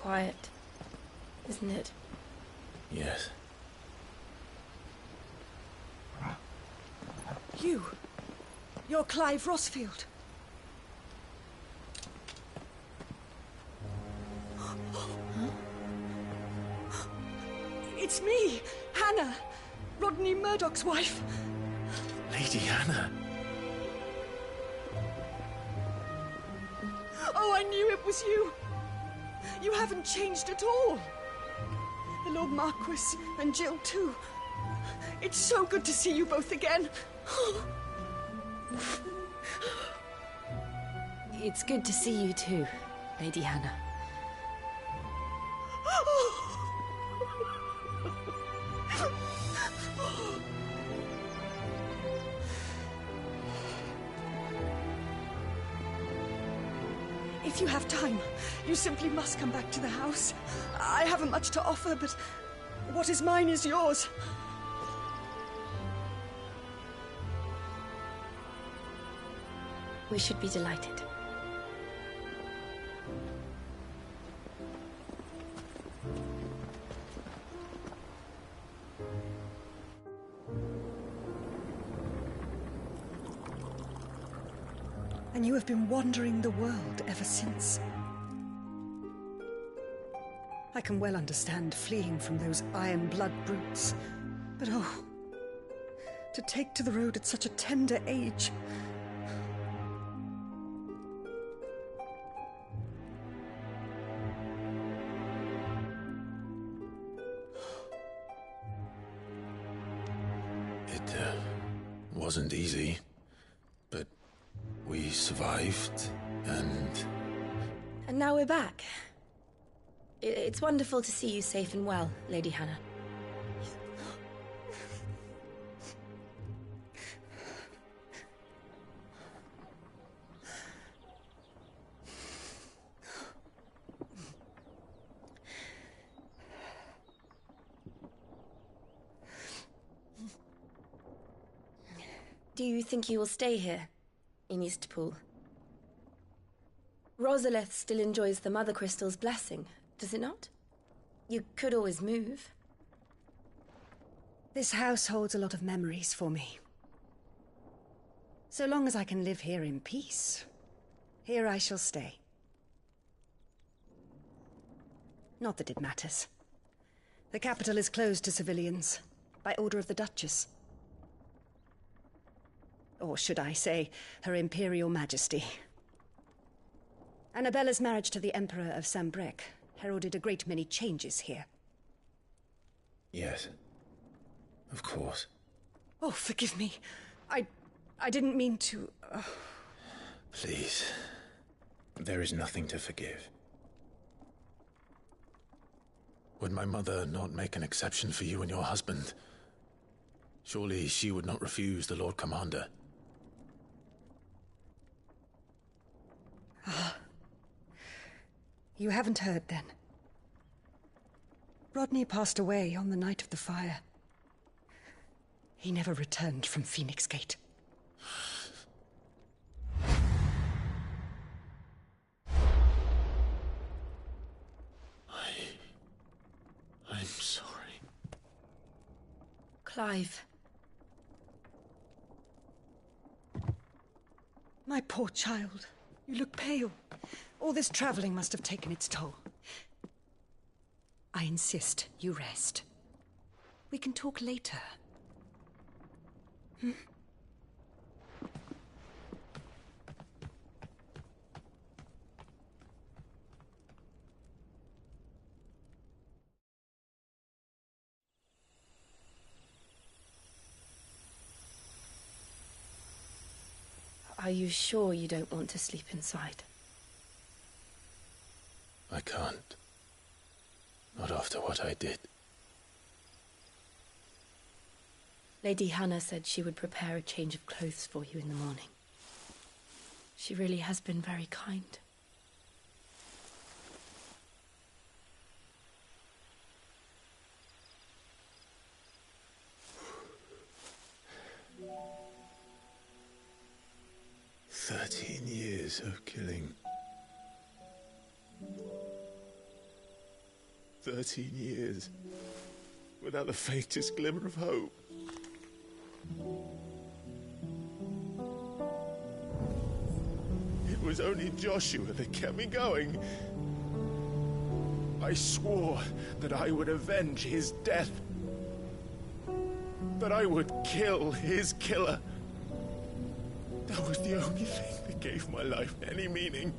quiet, isn't it? Yes. You're Clive Rossfield. It's me, Hannah, Rodney Murdoch's wife. Lady Hannah. Oh, I knew it was you. You haven't changed at all. The Lord Marquis and Jill too. It's so good to see you both again. It's good to see you too, Lady Hannah. If you have time, you simply must come back to the house. I haven't much to offer, but what is mine is yours. We should be delighted. And you have been wandering the world ever since. I can well understand fleeing from those iron blood brutes. But oh, to take to the road at such a tender age. It wasn't easy, but we survived, and... And now we're back. It's wonderful to see you safe and well, Lady Hannah. Do you think you will stay here, in Eastpool? Rosaleth still enjoys the Mother Crystal's blessing, does it not? You could always move. This house holds a lot of memories for me. So long as I can live here in peace, here I shall stay. Not that it matters. The capital is closed to civilians, by order of the Duchess. Or should I say, Her Imperial Majesty. Annabella's marriage to the Emperor of Sambrec heralded a great many changes here. Yes. Of course. Oh, forgive me. I didn't mean to... Please. There is nothing to forgive. Would my mother not make an exception for you and your husband? Surely she would not refuse the Lord Commander. You haven't heard, then. Rodney passed away on the night of the fire. He never returned from Phoenix Gate. I'm sorry. Clive. My poor child. You look pale. All this traveling must have taken its toll. I insist you rest. We can talk later. Are you sure you don't want to sleep inside? I can't. Not after what I did. Lady Hannah said she would prepare a change of clothes for you in the morning. She really has been very kind. "13 years of killing. 13 years, without the faintest glimmer of hope. It was only Joshua that kept me going. I swore that I would avenge his death. That I would kill his killer. That was the only thing that gave my life any meaning.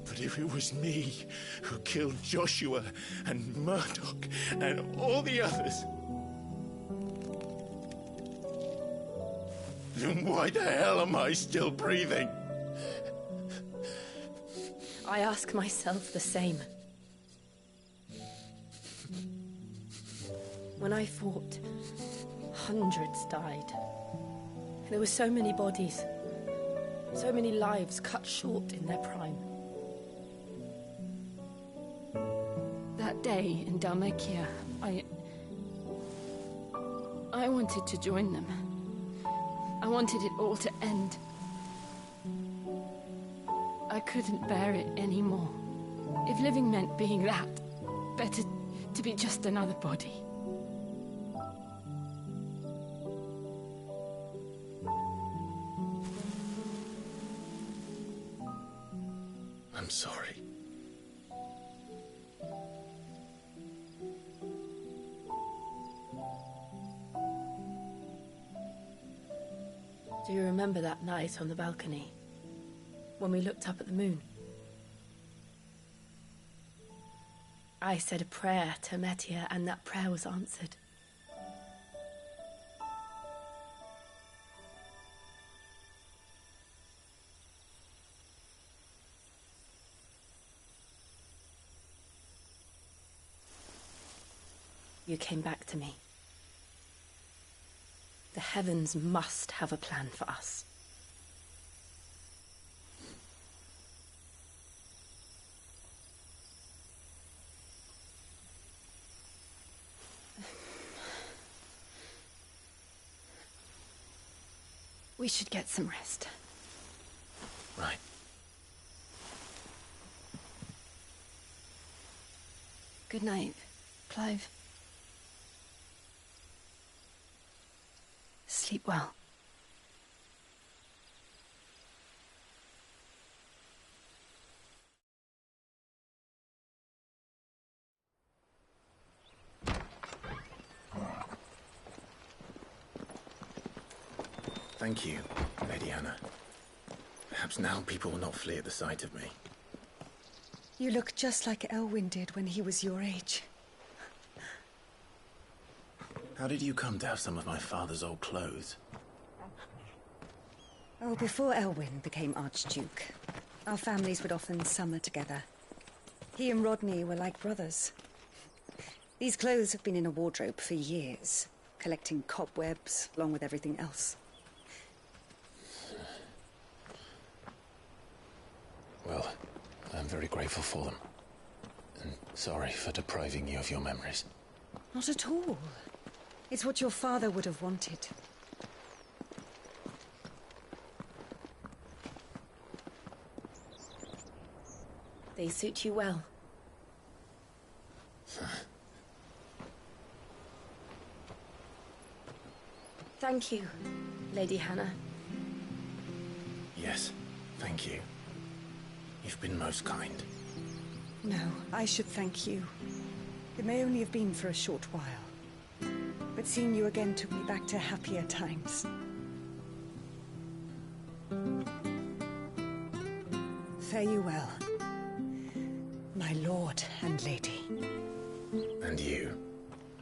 But if it was me who killed Joshua and Murdoch and all the others, then why the hell am I still breathing? I ask myself the same. When I fought, hundreds died. There were so many bodies, so many lives cut short in their prime. That day in Dalmacia, I wanted to join them. I wanted it all to end. I couldn't bear it anymore. If living meant being that, better to be just another body. I'm sorry. Do you remember that night on the balcony, when we looked up at the moon? I said a prayer to Metia, and that prayer was answered. You came back to me. The heavens must have a plan for us. We should get some rest. Right. Good night, Clive. Sleep well. Thank you, Lady Hannah. Perhaps now people will not flee at the sight of me. You look just like Elwyn did when he was your age. How did you come to have some of my father's old clothes? Oh, before Elwyn became Archduke, our families would often summer together. He and Rodney were like brothers. These clothes have been in a wardrobe for years, collecting cobwebs along with everything else. Well, I'm very grateful for them. And sorry for depriving you of your memories. Not at all. It's what your father would have wanted. They suit you well. Thank you, Lady Hannah. Yes, thank you. You've been most kind. No, I should thank you. It may only have been for a short while, but seeing you again took me back to happier times. Fare you well, my lord and lady. And you,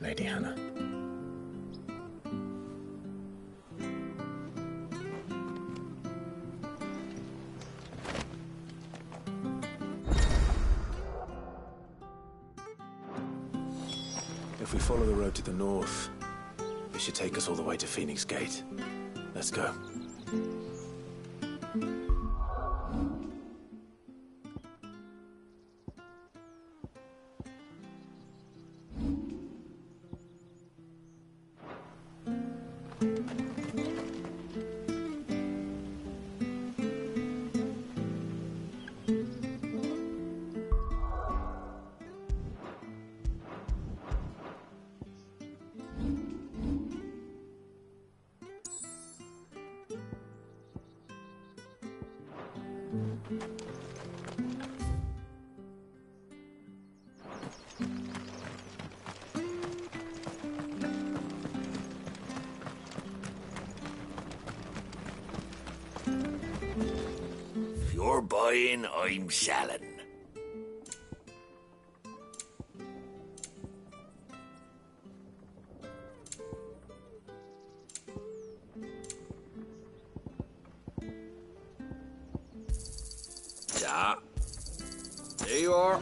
Lady Hannah. If we follow the road to the north, it should take us all the way to Phoenix Gate. Let's go. If you're buying, I'm selling. Yeah. There you are.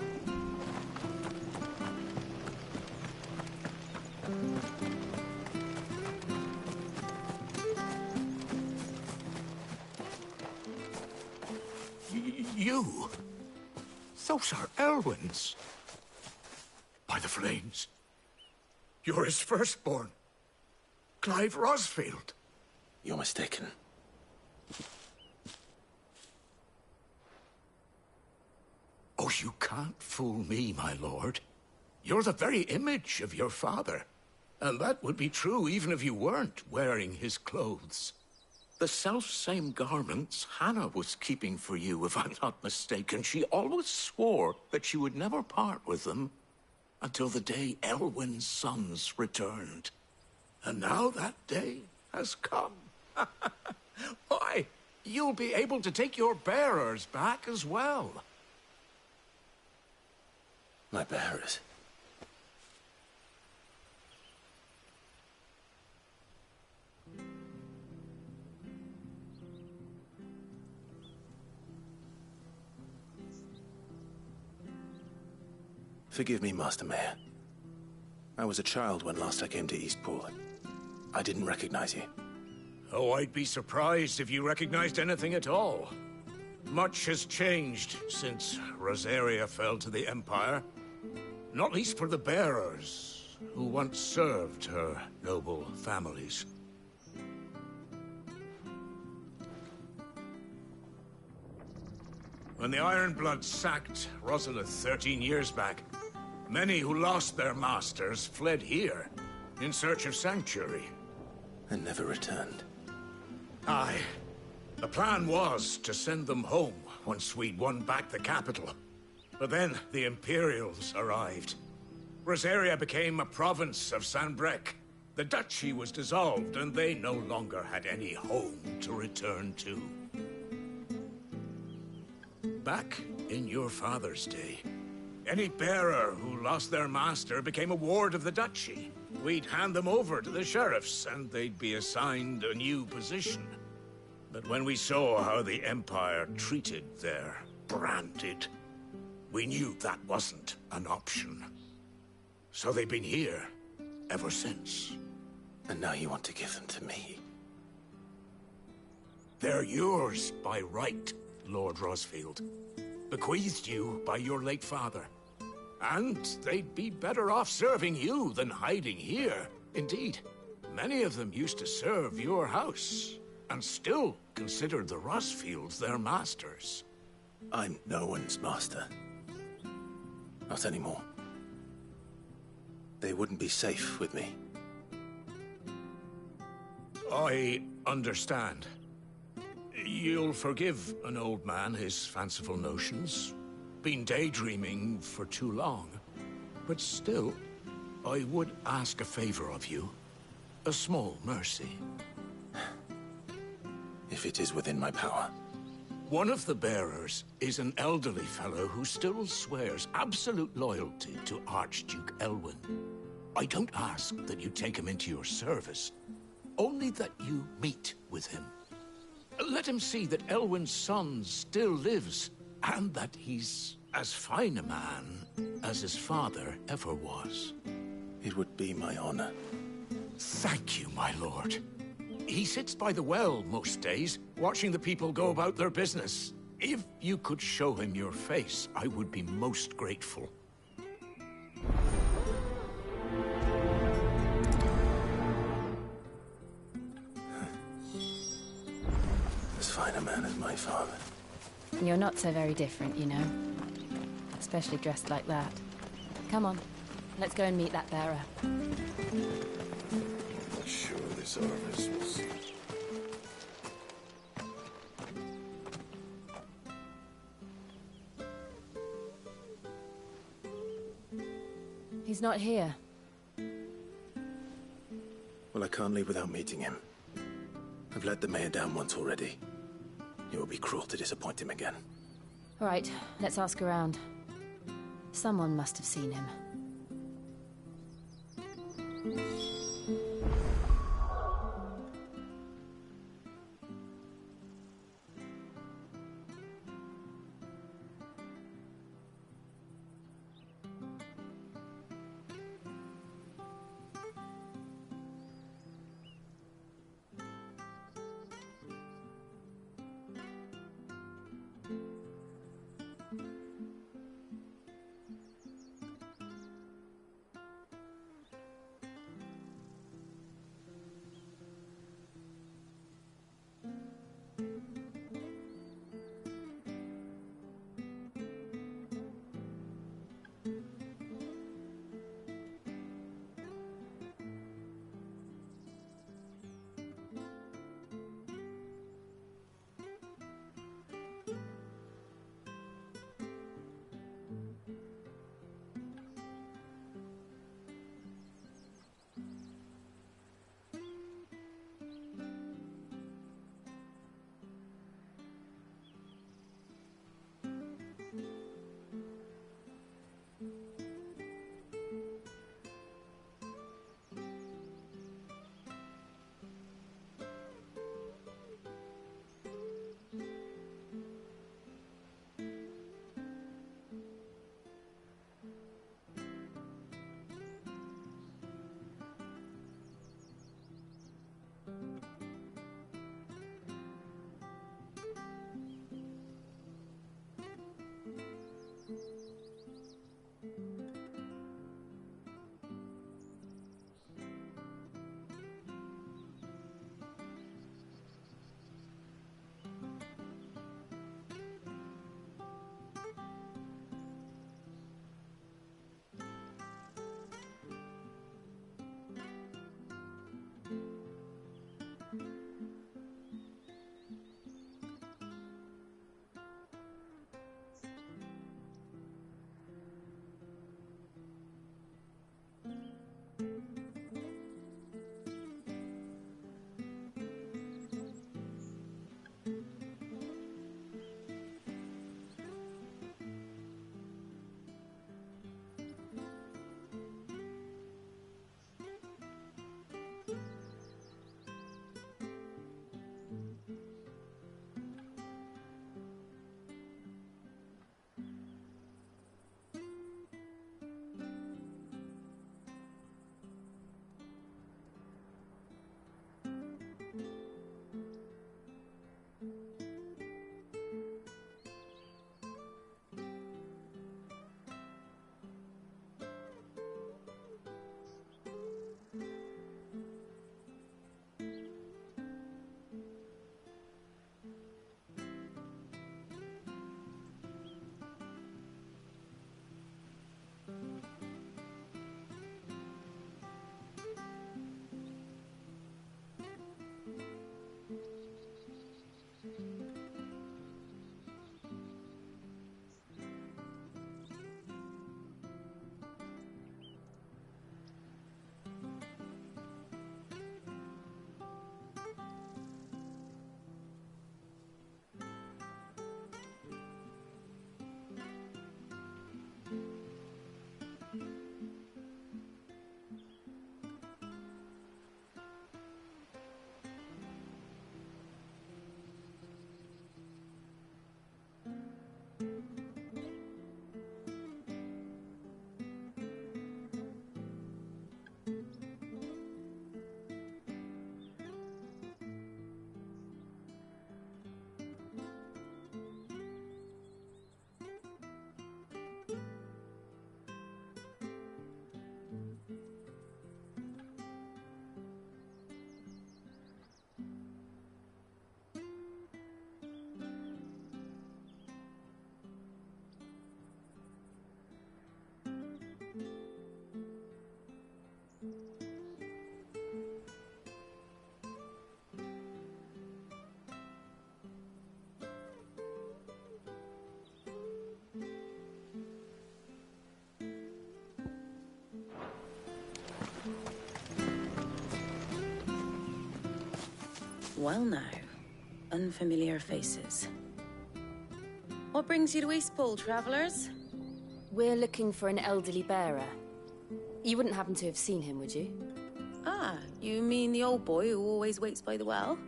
You? Those are Elwyn's. By the flames. You're his firstborn. Clive Rosfield. You're mistaken. Oh, you can't fool me, my lord. You're the very image of your father. And that would be true even if you weren't wearing his clothes. The self-same garments Hannah was keeping for you, if I'm not mistaken. She always swore that she would never part with them until the day Elwyn's sons returned. And now that day has come. Why, you'll be able to take your bearers back as well. My bearers. Forgive me, Master Mayor. I was a child when last I came to Eastpool. I didn't recognize you. Oh, I'd be surprised if you recognized anything at all. Much has changed since Rosaria fell to the Empire. Not least for the bearers, who once served her noble families. When the Ironbloods sacked Rosalith 13 years back, many who lost their masters fled here in search of sanctuary. And never returned. Aye. The plan was to send them home once we'd won back the capital. But then the Imperials arrived. Rosaria became a province of Sanbreque. The duchy was dissolved, and they no longer had any home to return to. Back in your father's day, any bearer who lost their master became a ward of the duchy. We'd hand them over to the sheriffs, and they'd be assigned a new position. But when we saw how the Empire treated their branded, we knew that wasn't an option. So they've been here ever since. And now you want to give them to me? They're yours by right, Lord Rosfield. Bequeathed you by your late father. And they'd be better off serving you than hiding here. Indeed, many of them used to serve your house, and still considered the Rosfields their masters. I'm no one's master. Not anymore. They wouldn't be safe with me. I understand. You'll forgive an old man his fanciful notions. Been daydreaming for too long. But still, I would ask a favor of you. A small mercy. If it is within my power. One of the bearers is an elderly fellow who still swears absolute loyalty to Archduke Elwyn. I don't ask that you take him into your service, only that you meet with him. Let him see that Elwyn's son still lives, and that he's as fine a man as his father ever was. It would be my honor. Thank you, my lord. He sits by the well most days, watching the people go about their business. If you could show him your face, I would be most grateful. As fine a man as my father. You're not so very different, you know. Especially dressed like that. Come on, let's go and meet that bearer. Sure, this harvest was... He's not here. Well, I can't leave without meeting him. I've let the mayor down once already. It would be cruel to disappoint him again. All right, let's ask around. Someone must have seen him. Well now, unfamiliar faces. What brings you to Eastpool, travelers? We're looking for an elderly bearer. You wouldn't happen to have seen him, would you? Ah, you mean the old boy who always waits by the well?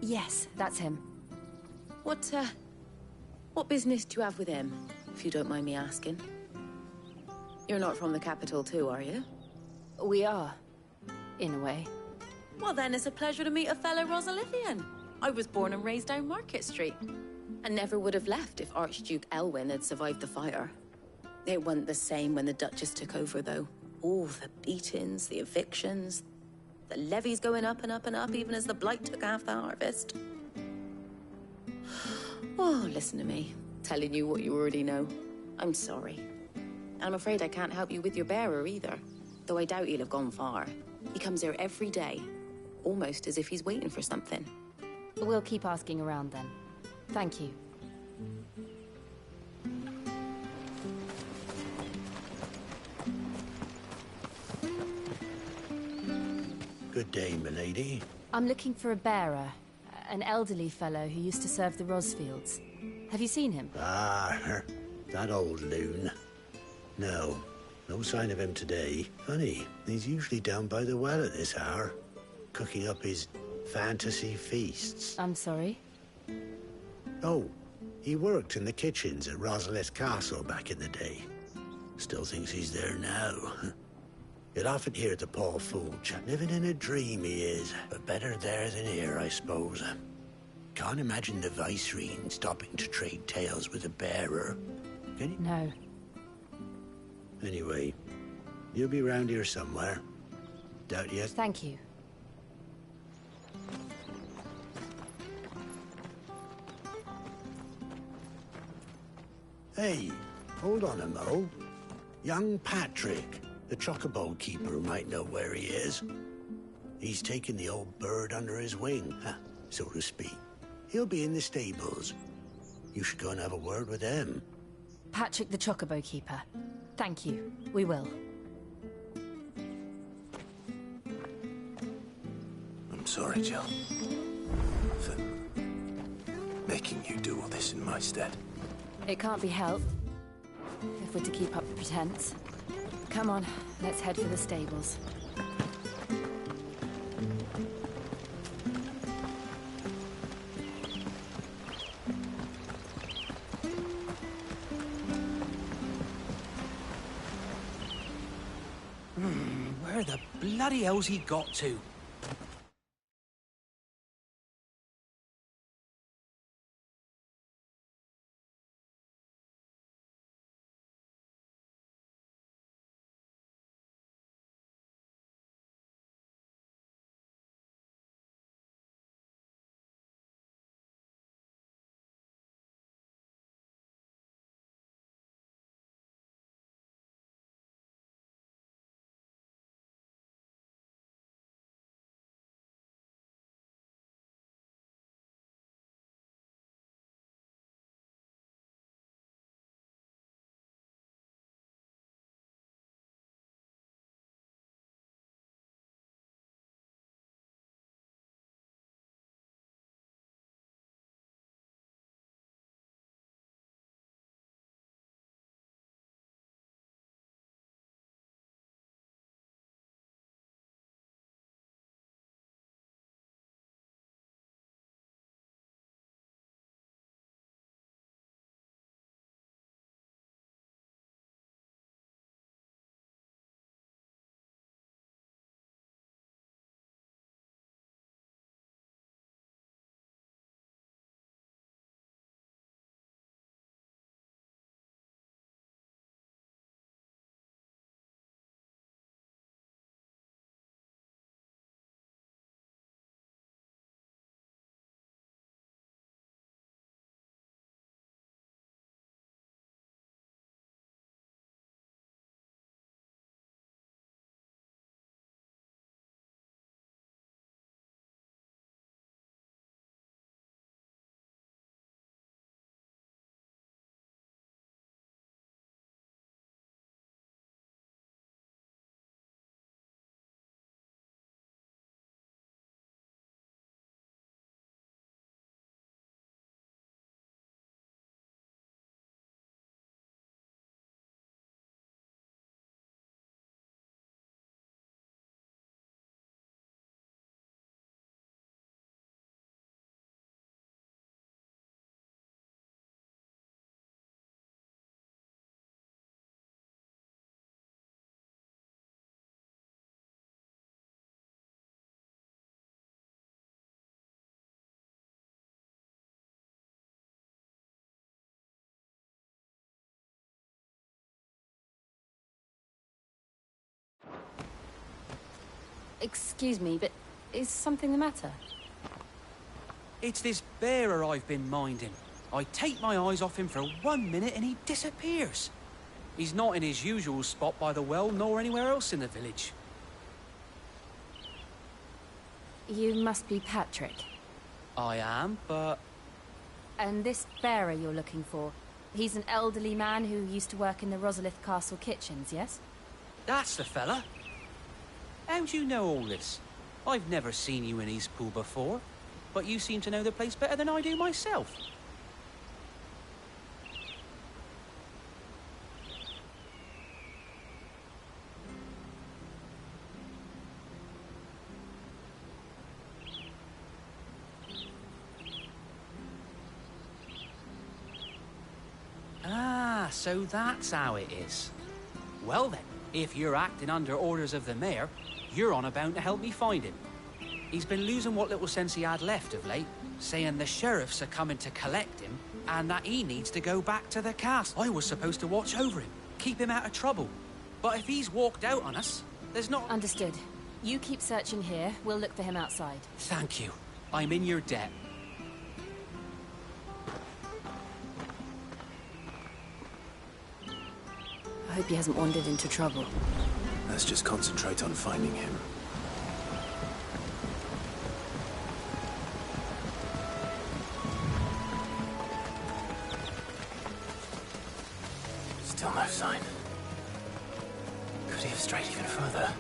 Yes, that's him. What business do you have with him, if you don't mind me asking? You're not from the capital too, are you? We are, in a way. Well then, it's a pleasure to meet a fellow Rosalifian. I was born and raised down Market Street. And never would have left if Archduke Elwyn had survived the fire. It wasn't the same when the Duchess took over, though. All the beatings, the evictions, the levies going up and up and up, even as the Blight took half the harvest. Oh, listen to me, telling you what you already know. I'm sorry. And I'm afraid I can't help you with your bearer either, though I doubt he'll have gone far. He comes here every day, almost as if he's waiting for something. We'll keep asking around then. Thank you. Good day, milady. I'm looking for a bearer, an elderly fellow who used to serve the Rosfields. Have you seen him? Ah, that old loon. No, no sign of him today. Funny, he's usually down by the well at this hour, cooking up his fantasy feasts. I'm sorry? Oh, he worked in the kitchens at Rosalith Castle back in the day. Still thinks he's there now. You'd often hear the poor fool living in a dream he is, but better there than here, I suppose. Can't imagine the Vicereine stopping to trade tales with a bearer. Can you? No. Anyway, you'll be round here somewhere. Doubt you? Thank you. Hey, hold on a mo. Young Patrick, the chocobo keeper, might know where he is. He's taken the old bird under his wing, so to speak. He'll be in the stables. You should go and have a word with him. Patrick the Chocobo Keeper. Thank you. We will. I'm sorry, Jill, for making you do all this in my stead. It can't be helped, if we're to keep up the pretense. Come on, let's head for the stables. Where the bloody hell's he got to? Excuse me, but is something the matter? It's this bearer I've been minding. I take my eyes off him for 1 minute and he disappears. He's not in his usual spot by the well, nor anywhere else in the village. You must be Patrick. I am, but... And this bearer you're looking for, he's an elderly man who used to work in the Rosalith Castle kitchens, yes? That's the fella. How do you know all this? I've never seen you in Eastpool before, but you seem to know the place better than I do myself. Ah, so that's how it is. Well then, if you're acting under orders of the mayor, you're on about to help me find him. He's been losing what little sense he had left of late, saying the sheriffs are coming to collect him, and that he needs to go back to the castle. I was supposed to watch over him, keep him out of trouble. But if he's walked out on us, there's not... Understood. You keep searching here, we'll look for him outside. Thank you. I'm in your debt. I hope he hasn't wandered into trouble. Let's just concentrate on finding him. Still no sign. Could he have strayed even further?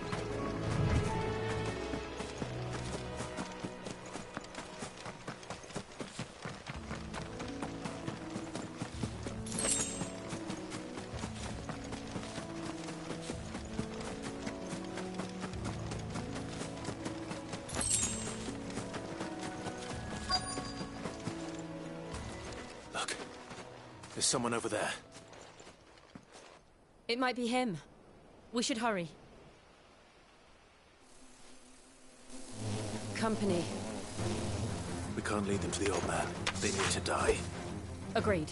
There's someone over there. It might be him. We should hurry. Company. We can't lead them to the old man. They need to die. Agreed.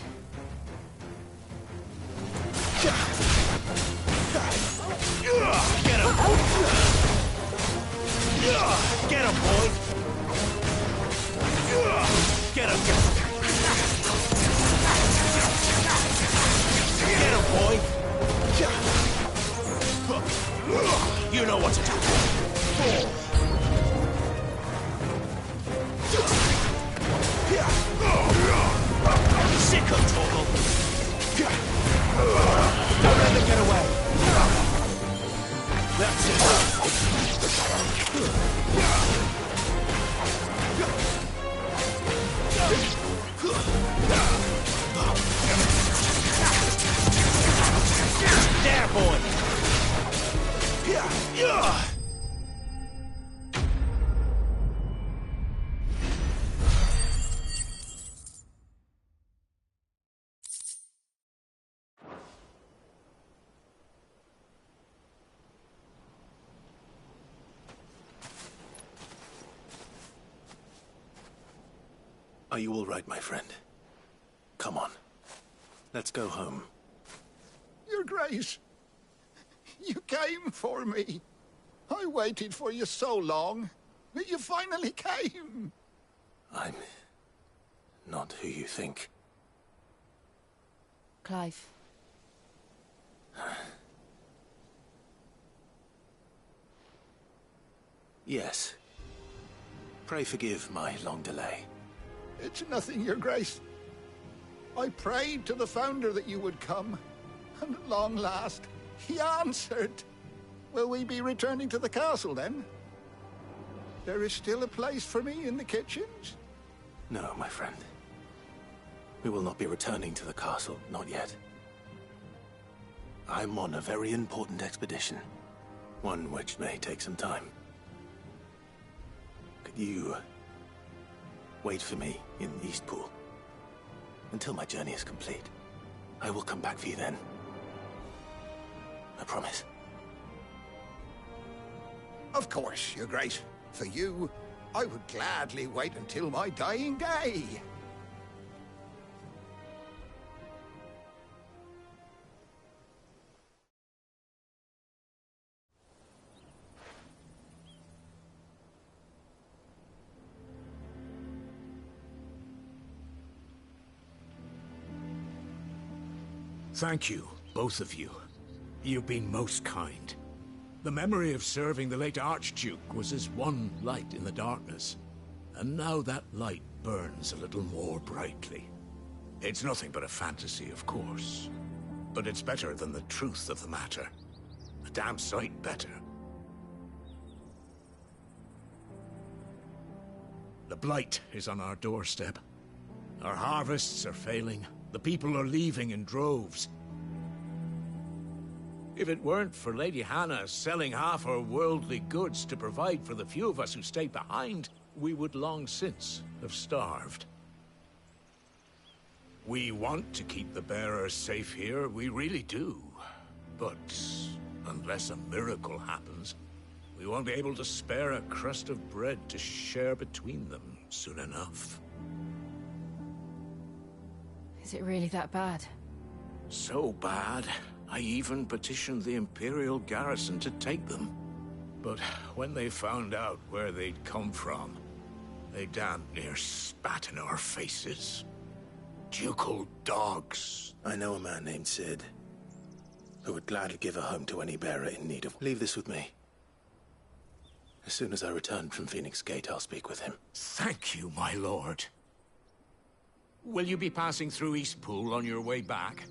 Get him! Get him, boy! Get him! Get him, boy! You know what to do. Sick of trouble. Don't let them get away. That's it. There, boy! Are you all right, my friend? Come on. Let's go home. Your Grace, you came for me. I waited for you so long, but you finally came. I'm not who you think. Clive. Yes. Pray forgive my long delay. It's nothing, Your Grace. I prayed to the Founder that you would come, and at long last, he answered. Will we be returning to the castle, then? There is still a place for me in the kitchens? No, my friend. We will not be returning to the castle, not yet. I'm on a very important expedition. One which may take some time. Could you wait for me in Eastpool until my journey is complete? I will come back for you then. I promise. Of course, Your Grace. For you, I would gladly wait until my dying day. Thank you, both of you. You've been most kind. The memory of serving the late Archduke was as one light in the darkness, and now that light burns a little more brightly. It's nothing but a fantasy, of course, but it's better than the truth of the matter. A damn sight better. The blight is on our doorstep. Our harvests are failing. The people are leaving in droves. If it weren't for Lady Hannah selling half her worldly goods to provide for the few of us who stay behind, we would long since have starved. We want to keep the bearers safe here, we really do. But unless a miracle happens, we won't be able to spare a crust of bread to share between them soon enough. Is it really that bad? So bad, I even petitioned the Imperial garrison to take them. But when they found out where they'd come from, they damn near spat in our faces. Ducal dogs. I know a man named Sid, who would gladly give a home to any bearer in need of... Leave this with me. As soon as I return from Phoenix Gate, I'll speak with him. Thank you, my lord. Will you be passing through Eastpool on your way back?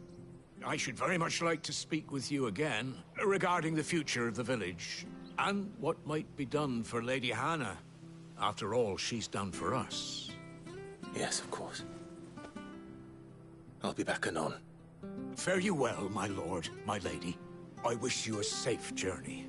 I should very much like to speak with you again regarding the future of the village and what might be done for Lady Hannah. After all she's done for us. Yes, of course. I'll be back anon. Fare you well, my lord, my lady. I wish you a safe journey.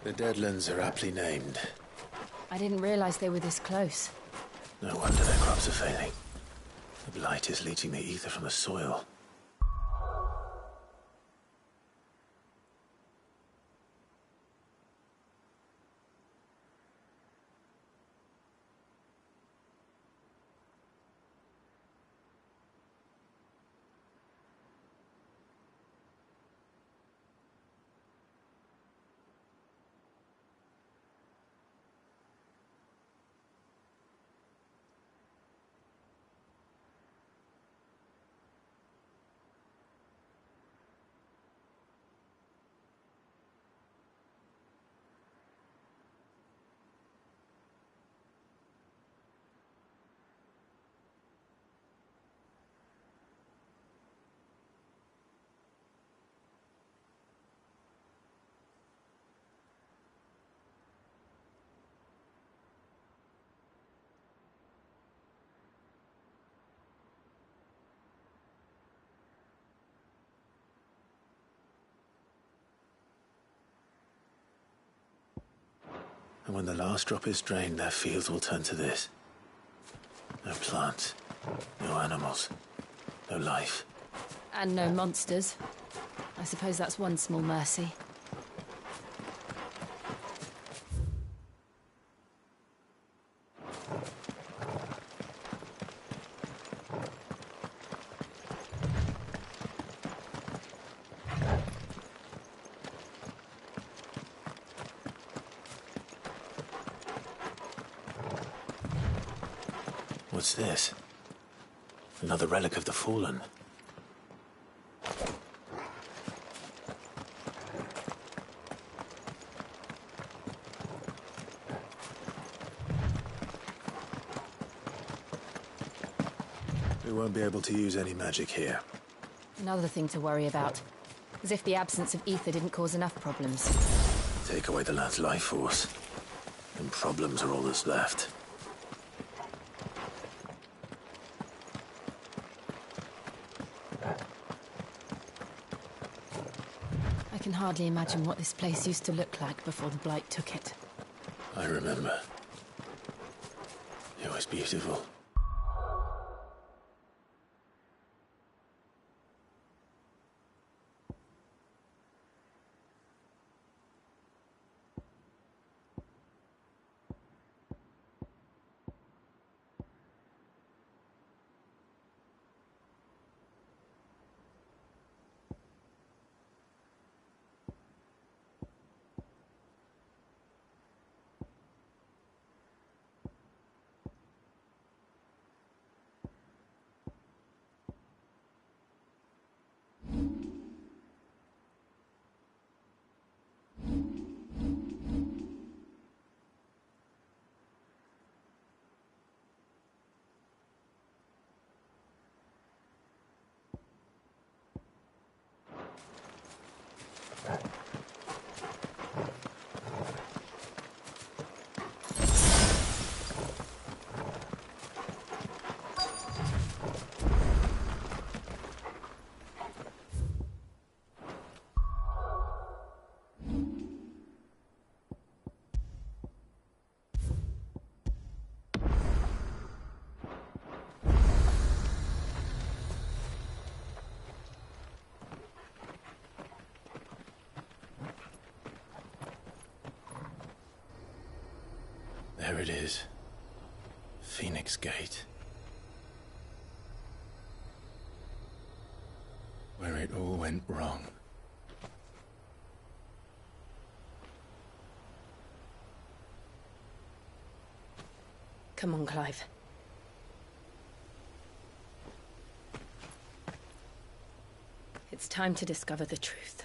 The Deadlands are aptly named. I didn't realize they were this close. No wonder their crops are failing. The blight is leaching the ether from the soil. And when the last drop is drained, their fields will turn to this. No plants, no animals, no life. And no monsters. I suppose that's one small mercy. What's this? Another relic of the Fallen. We won't be able to use any magic here. Another thing to worry about. As if the absence of ether didn't cause enough problems. Take away the lad's life force, And problems are all that's left. I can hardly imagine what this place used to look like before the Blight took it. I remember. It was beautiful. There it is. Phoenix Gate. Where it all went wrong. Come on, Clive. It's time to discover the truth.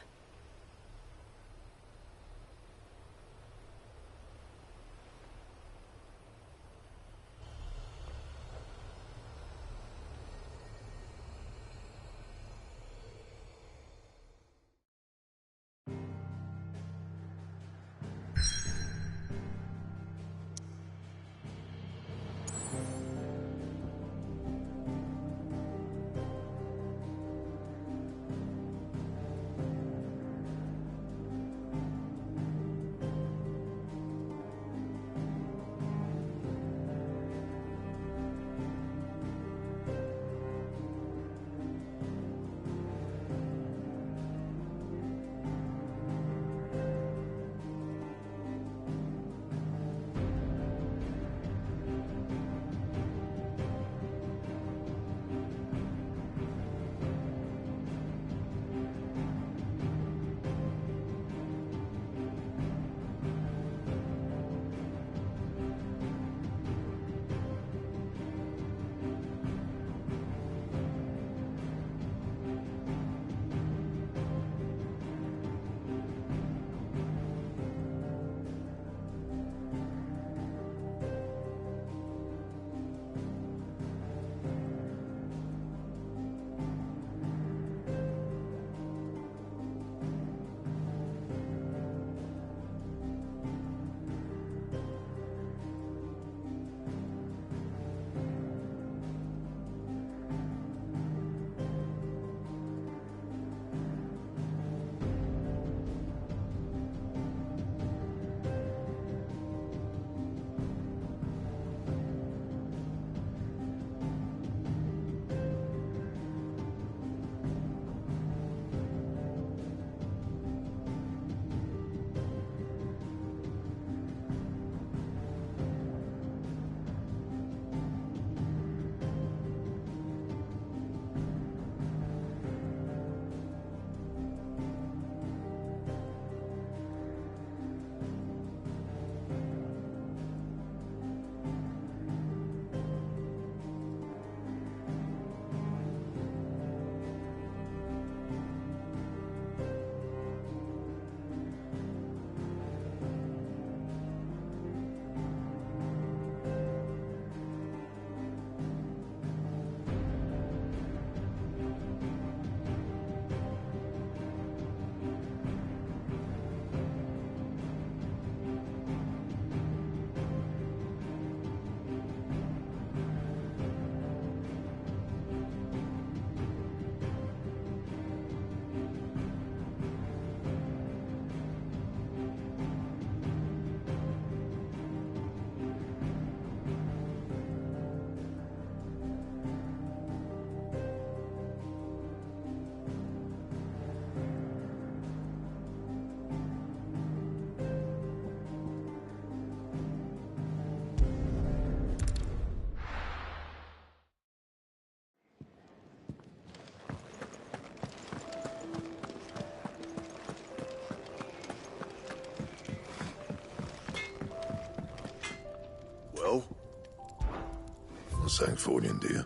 Sanktforian, do you?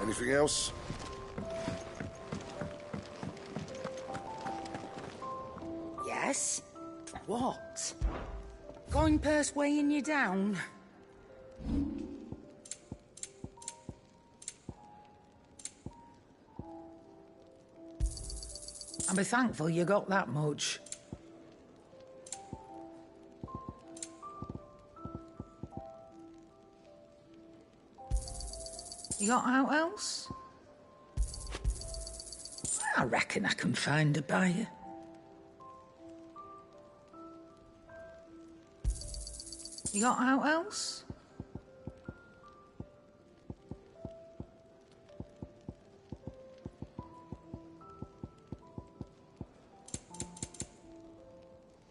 Anything else? Yes? What? Going purse weighing you down? I'll be thankful you got that much. You got out else? I reckon I can find a buyer. You got out else?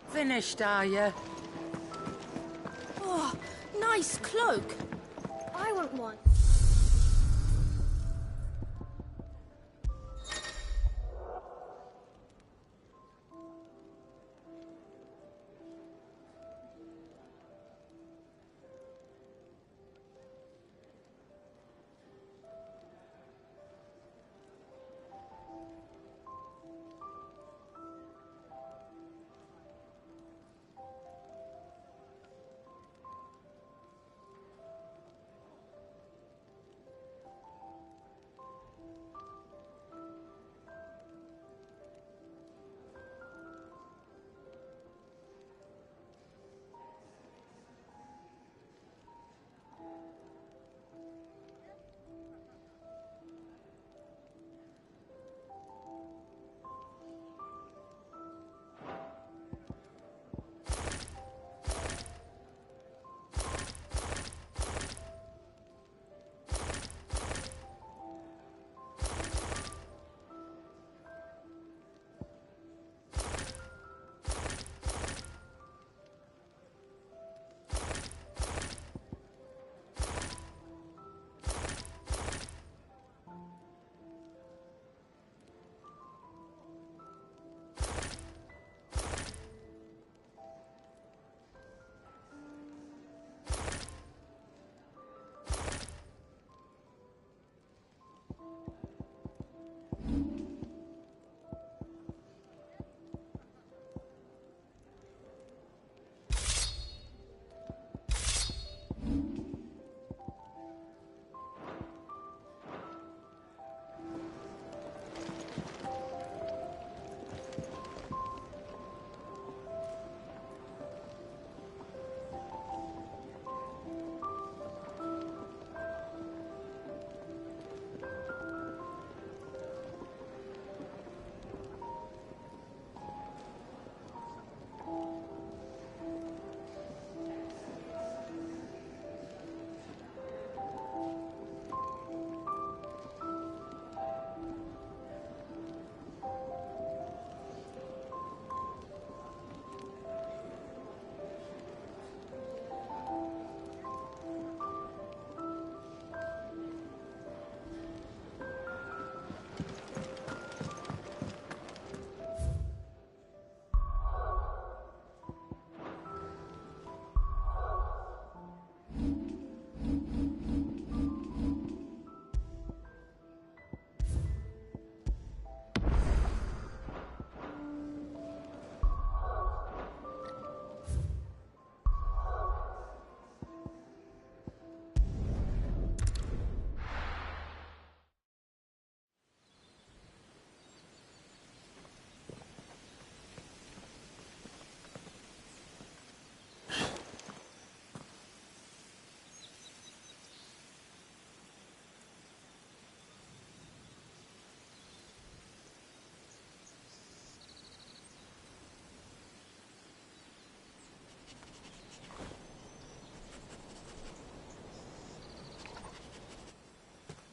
Finished, are you? Oh, nice cloak. I want one.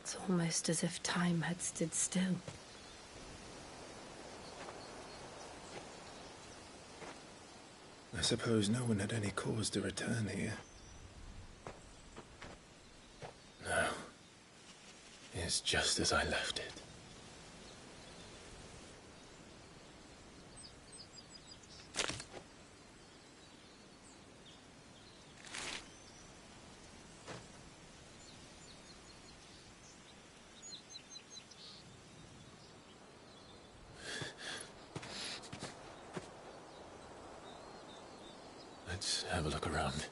It's almost as if time had stood still. I suppose no one had any cause to return here. No. It's just as I left it. have a look around.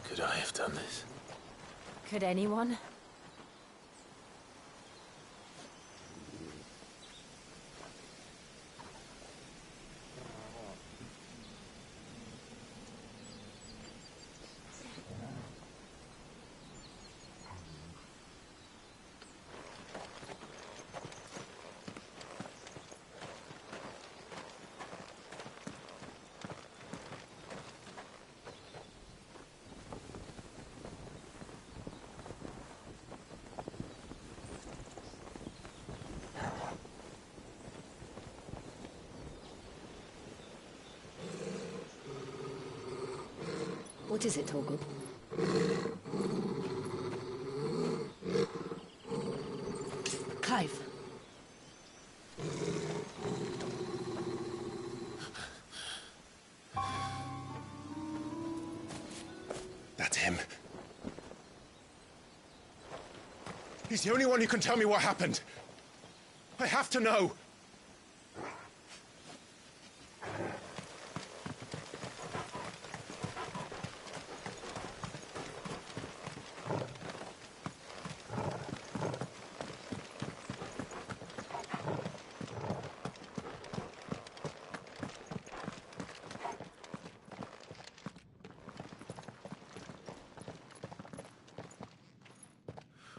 Could I have done this? Could anyone? What is it, Torgal? Clive. That's him. He's the only one who can tell me what happened. I have to know.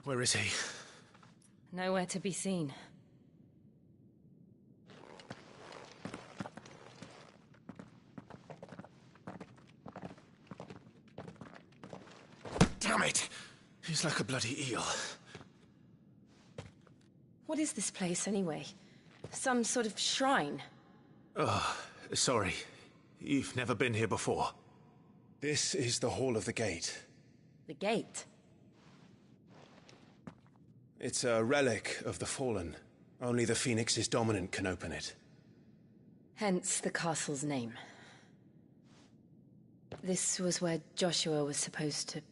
Where is he? Nowhere to be seen. Damn it! He's like a bloody eel. What is this place, anyway? Some sort of shrine? Oh, sorry. You've never been here before. This is the Hall of the Gate. The gate? It's a relic of the Fallen. Only the Phoenix's dominant can open it. Hence the castle's name. This was where Joshua was supposed to...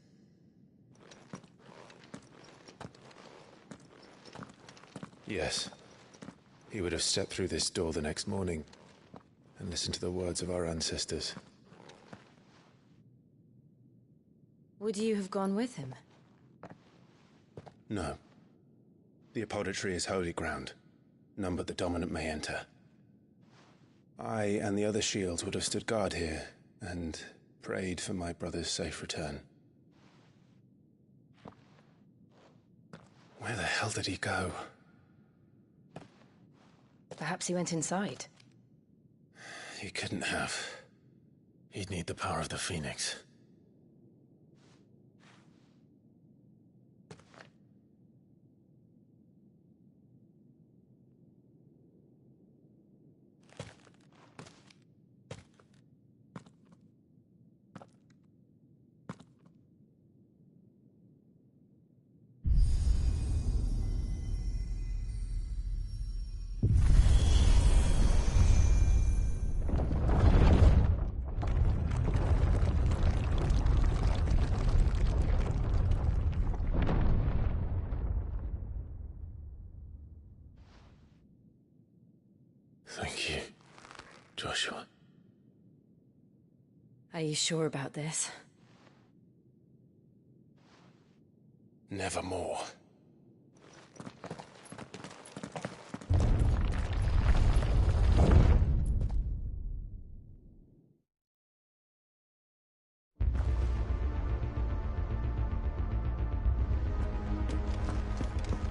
Yes. He would have stepped through this door the next morning and listened to the words of our ancestors. Would you have gone with him? No. The apodatory is holy ground. None but the dominant may enter. I and the other shields would have stood guard here and prayed for my brother's safe return. Where the hell did he go? Perhaps he went inside. He couldn't have. He'd need the power of the Phoenix. Thank you, Joshua. Are you sure about this? Nevermore.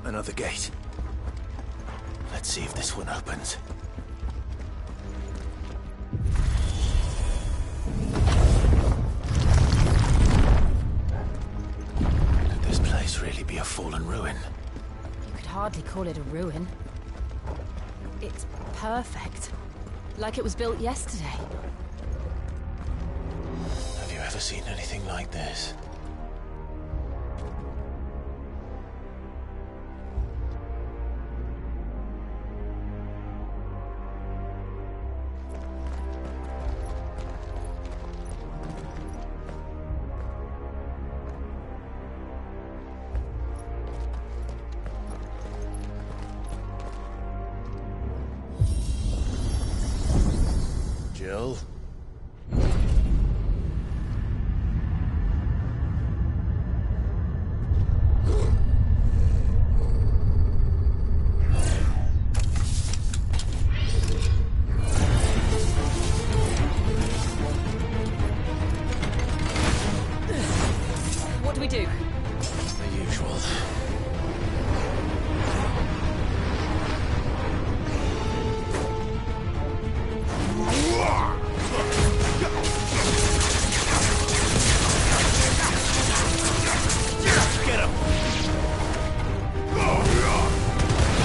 Another gate. Let's see if this one opens. hardly call it a ruin. It's perfect. Like it was built yesterday. Have you ever seen anything like this? Jill? What do we do? The usual. Get him!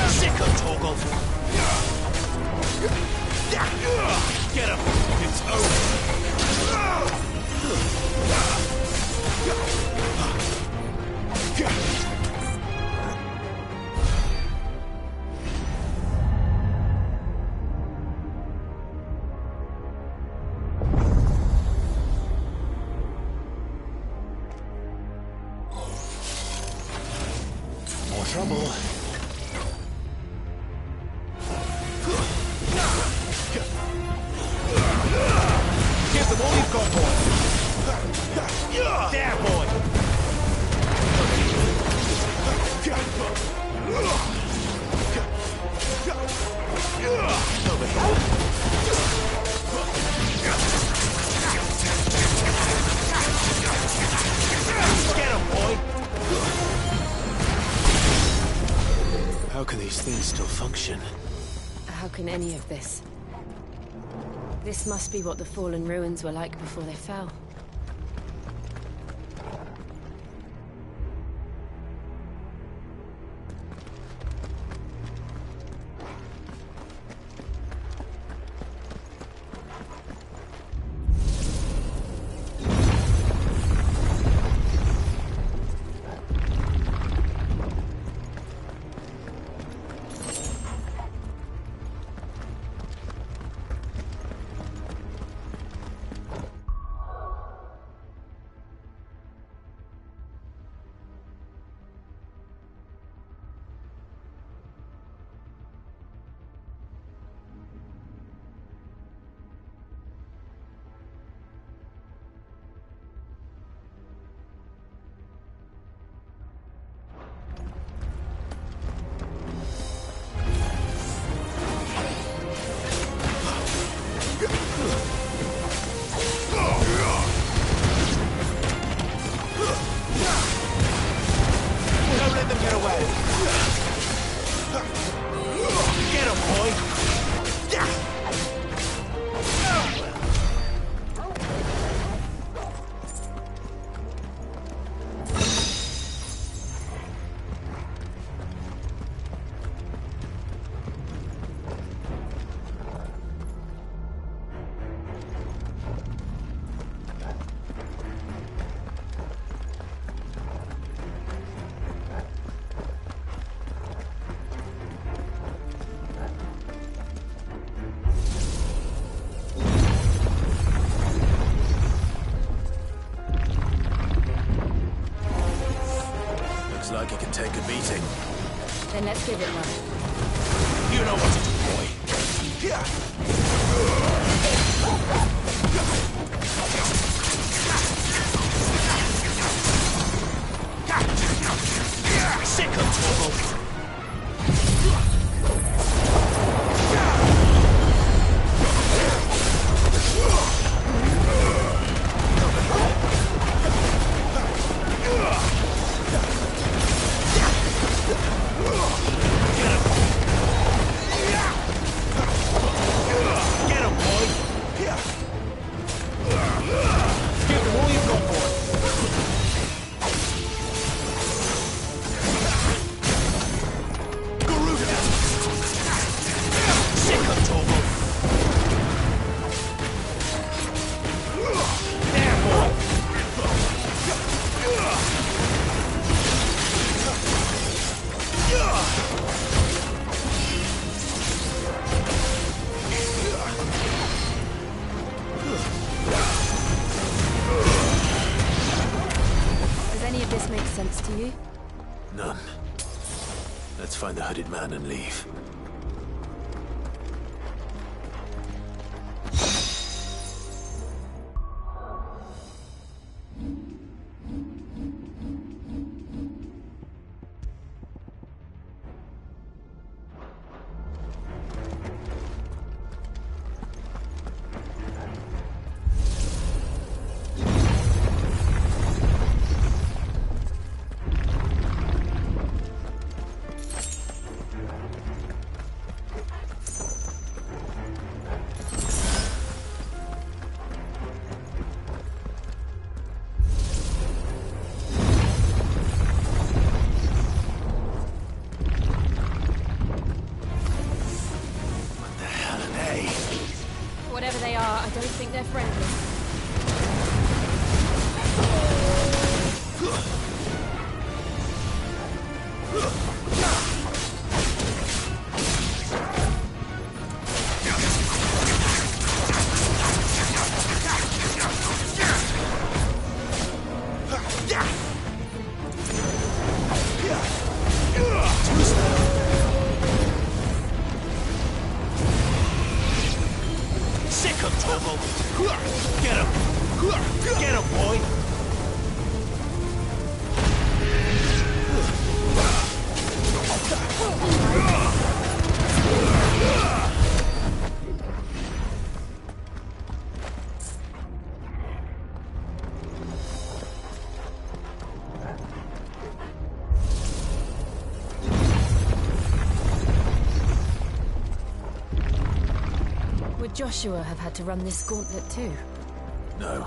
Sick of Torgal! Get him! It's over! More trouble. Give them all you've got, boy! There, boy! Over here. Get him, boy! How can these things still function? How can any of this? This must be what the fallen ruins were like before they fell. Don't let them get away! Get him, boy! Looks like it can take a beating. Then let's give it one. You know what to do, boy! Sick of Torgal! Get him! you? None. Let's find the hooded man and leave. Whatever they are, I don't think they're friendly. Get him, boy! Would Joshua have had to run this gauntlet too? No.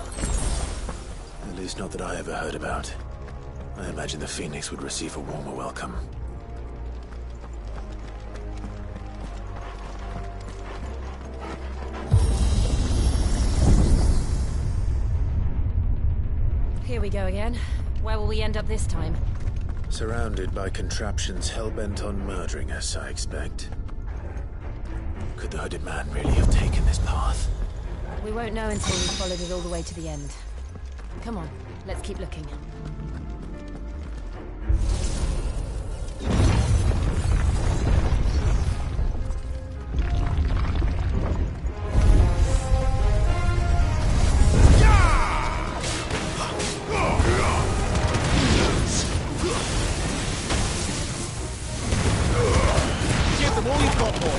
At least not that I ever heard about. I imagine the Phoenix would receive a warmer welcome. Here we go again. Where will we end up this time? Surrounded by contraptions hell-bent on murdering us, I expect. Could the hooded man really have taken this path? We won't know until we've followed it all the way to the end. Come on, let's keep looking. Give them all you've got, boy!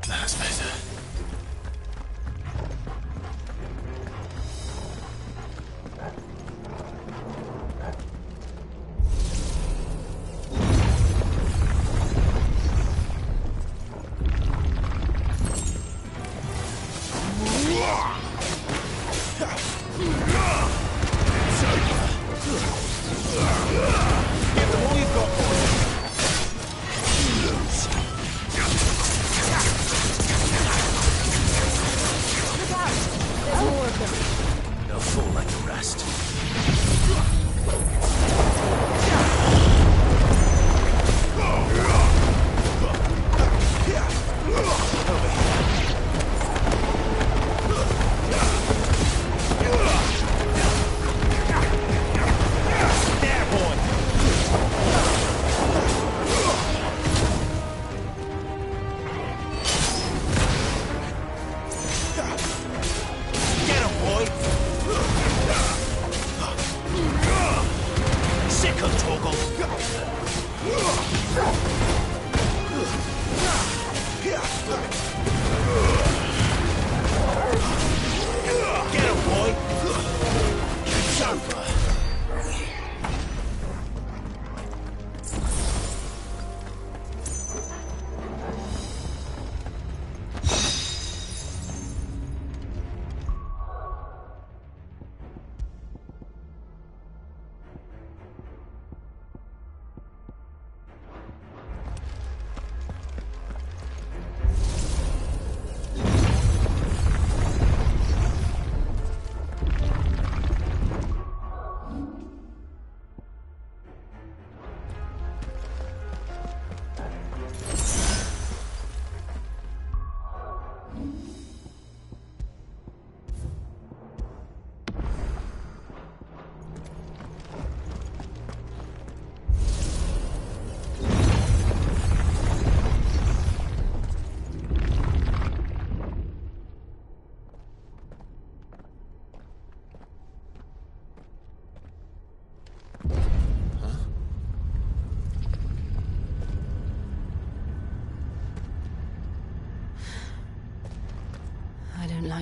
That's better. Give them all you've got, boy!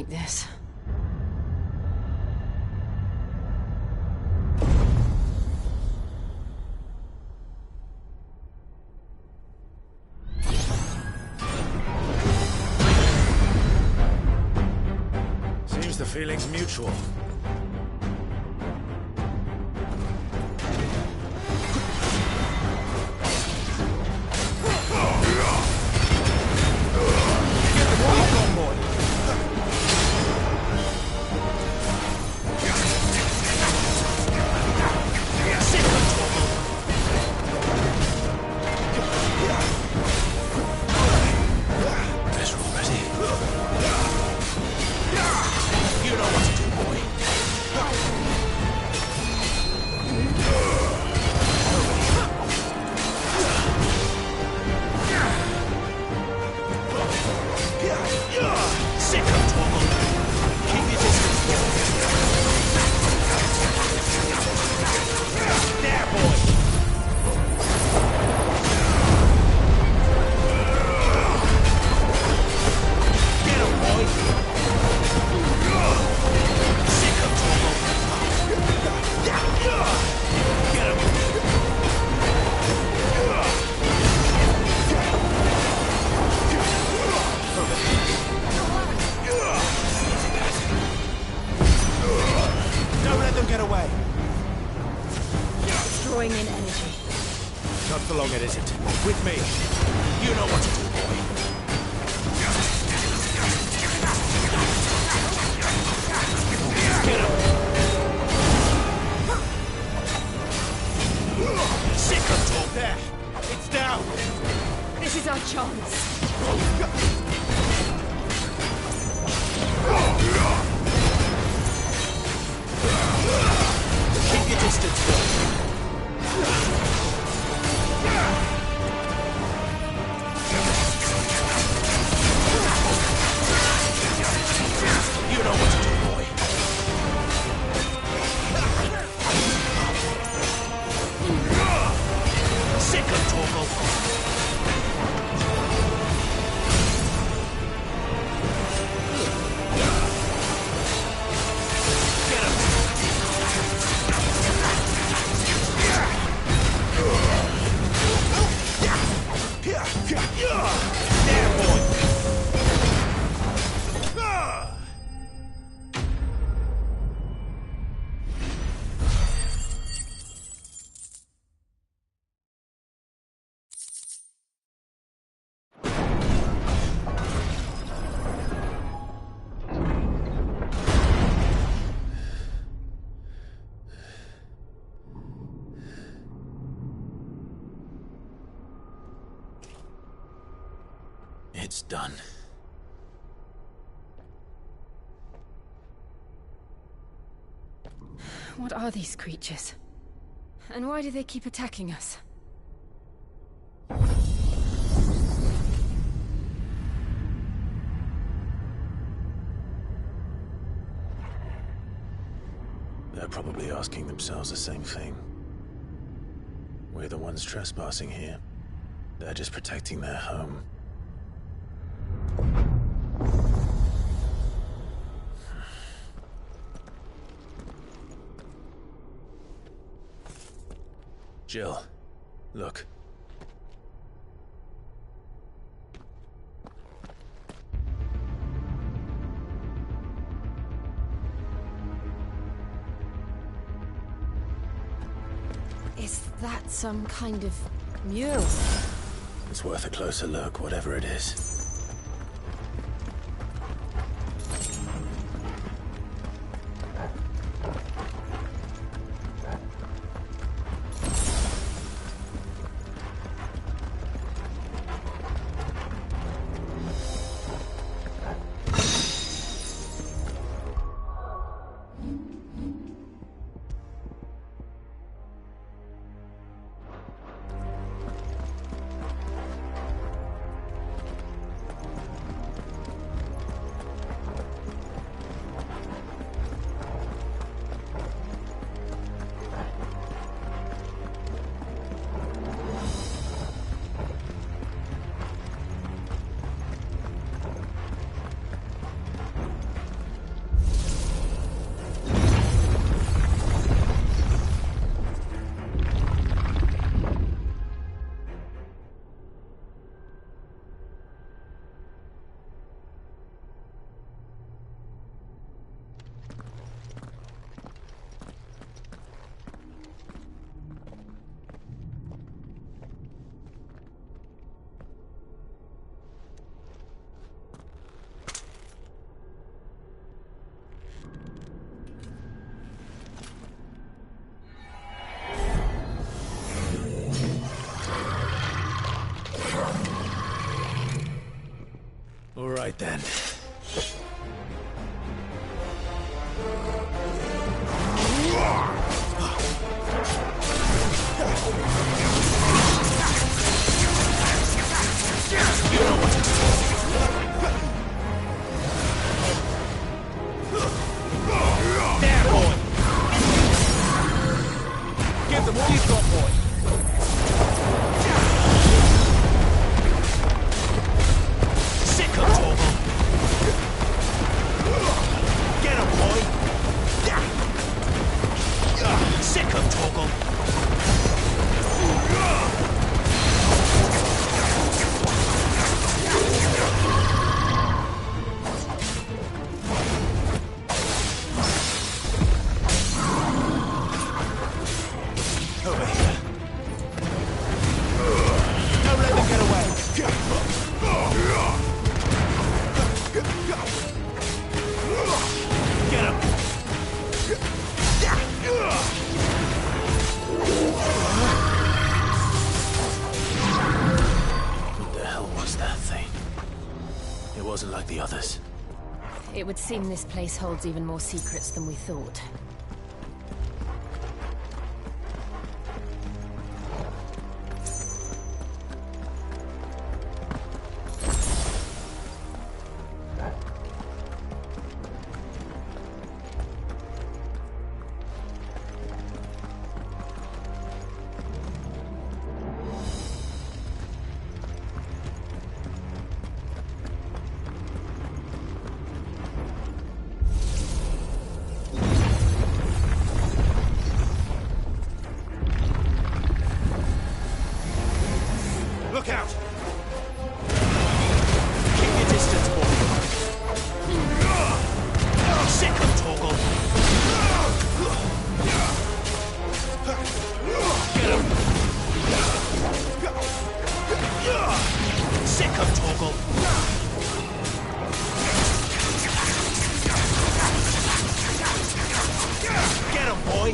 like this. Seems the feeling's mutual. It's done. What are these creatures? And why do they keep attacking us? They're probably asking themselves the same thing. We're the ones trespassing here. They're just protecting their home. Jill, look. Is that some kind of mural? It's worth a closer look, whatever it is. it then. You know what to do. There, boy! Give them all you've got, boy. Sick of Torgal! Get him, boy! Sick of Torgal! Over here. Don't let them get away. Get him! What the hell was that thing? It wasn't like the others. It would seem this place holds even more secrets than we thought. Look out! Keep your distance, boy. Sick of Torgal! Get him! Sick of Torgal! Get him, boy!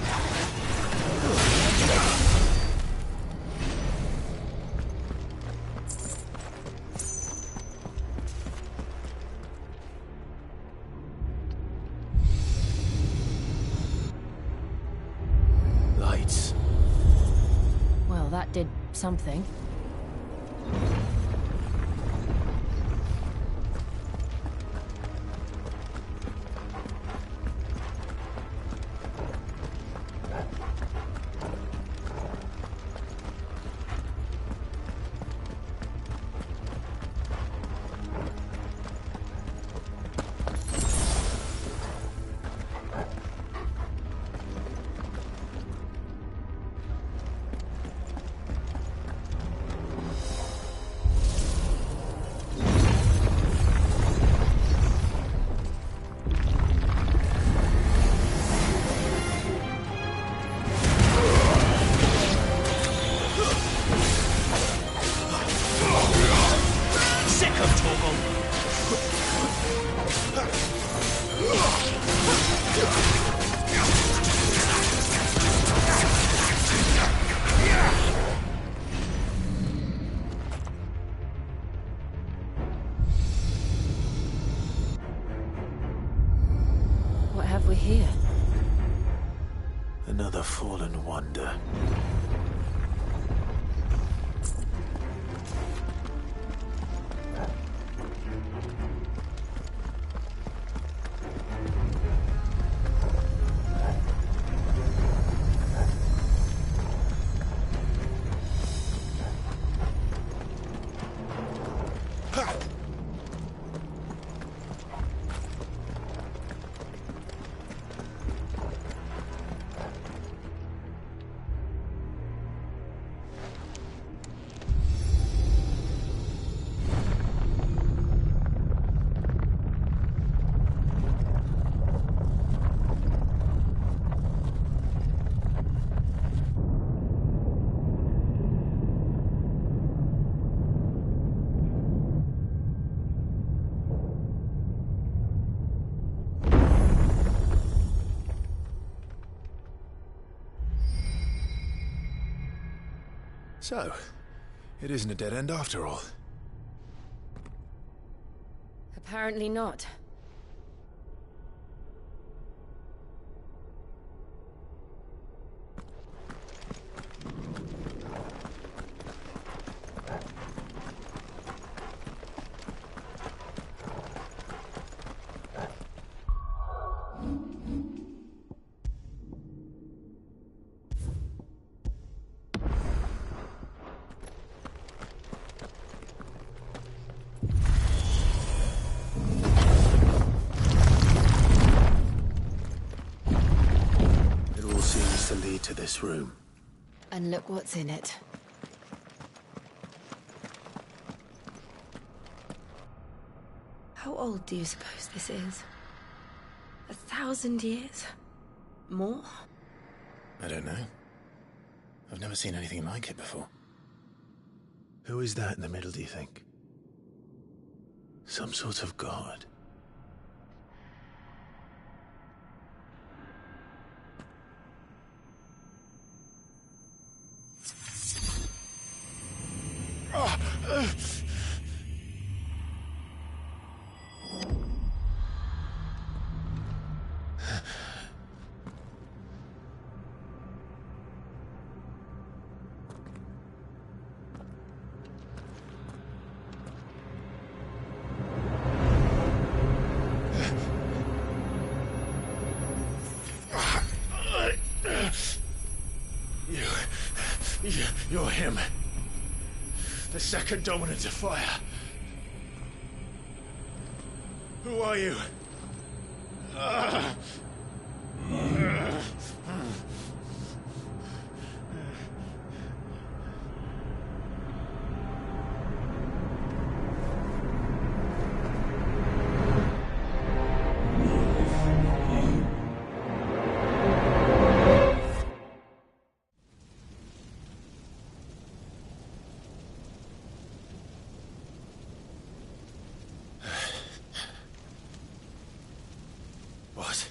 Lights. Well, that did something. Sick of Torgal! What have we here? Another fallen wonder. So, it isn't a dead end after all. A Apparently not. To this room. And look what's in it. How old do you suppose this is? 1,000 years? More? I don't know. I've never seen anything like it before. Who is that in the middle, do you think? Some sort of god. You're him. The second dominant of fire. Who are you? What?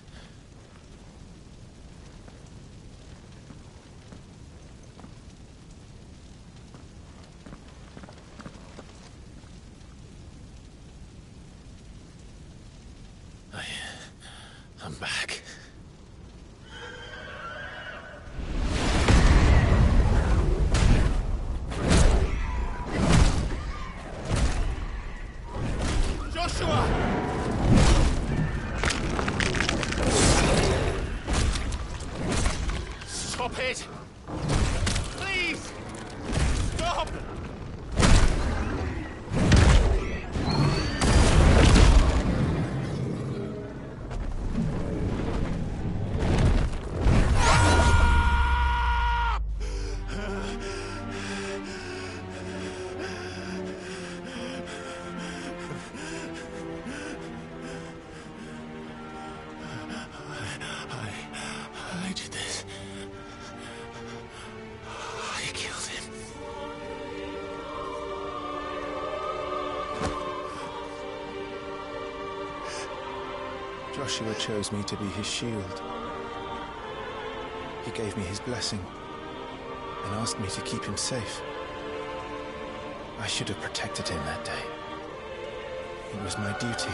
I'm back. Joshua! Stop it! Please! Stop! I did this. I killed him. Joshua chose me to be his shield. He gave me his blessing and asked me to keep him safe. I should have protected him that day. It was my duty.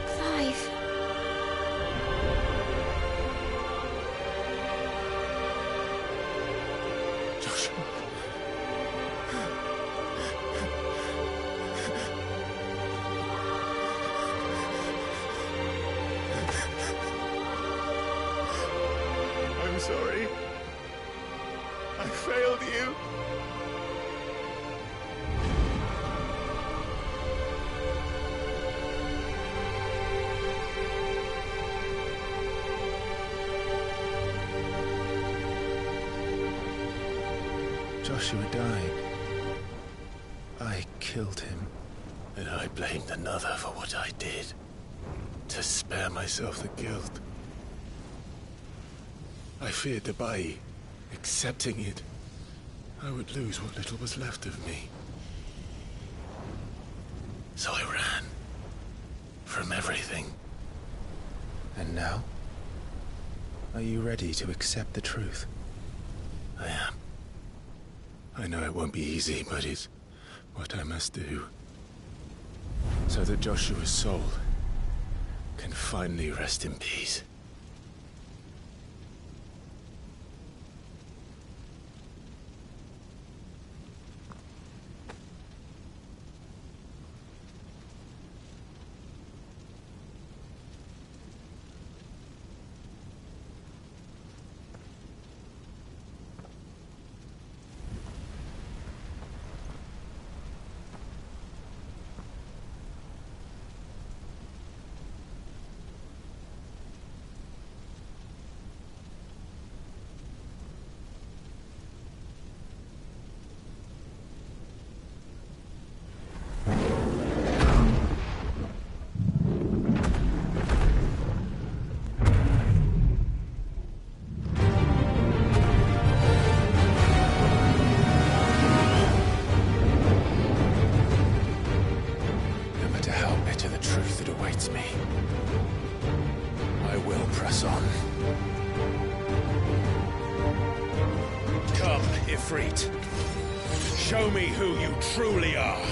Clive. Joshua. I'm sorry. I failed you. Joshua died. I killed him. And I blamed another for what I did. To spare myself the guilt. I feared that by accepting it, I would lose what little was left of me. So I ran. From everything. And now? Are you ready to accept the truth? I am. I know it won't be easy, but it's what I must do, so that Joshua's soul can finally rest in peace. Show me who you truly are.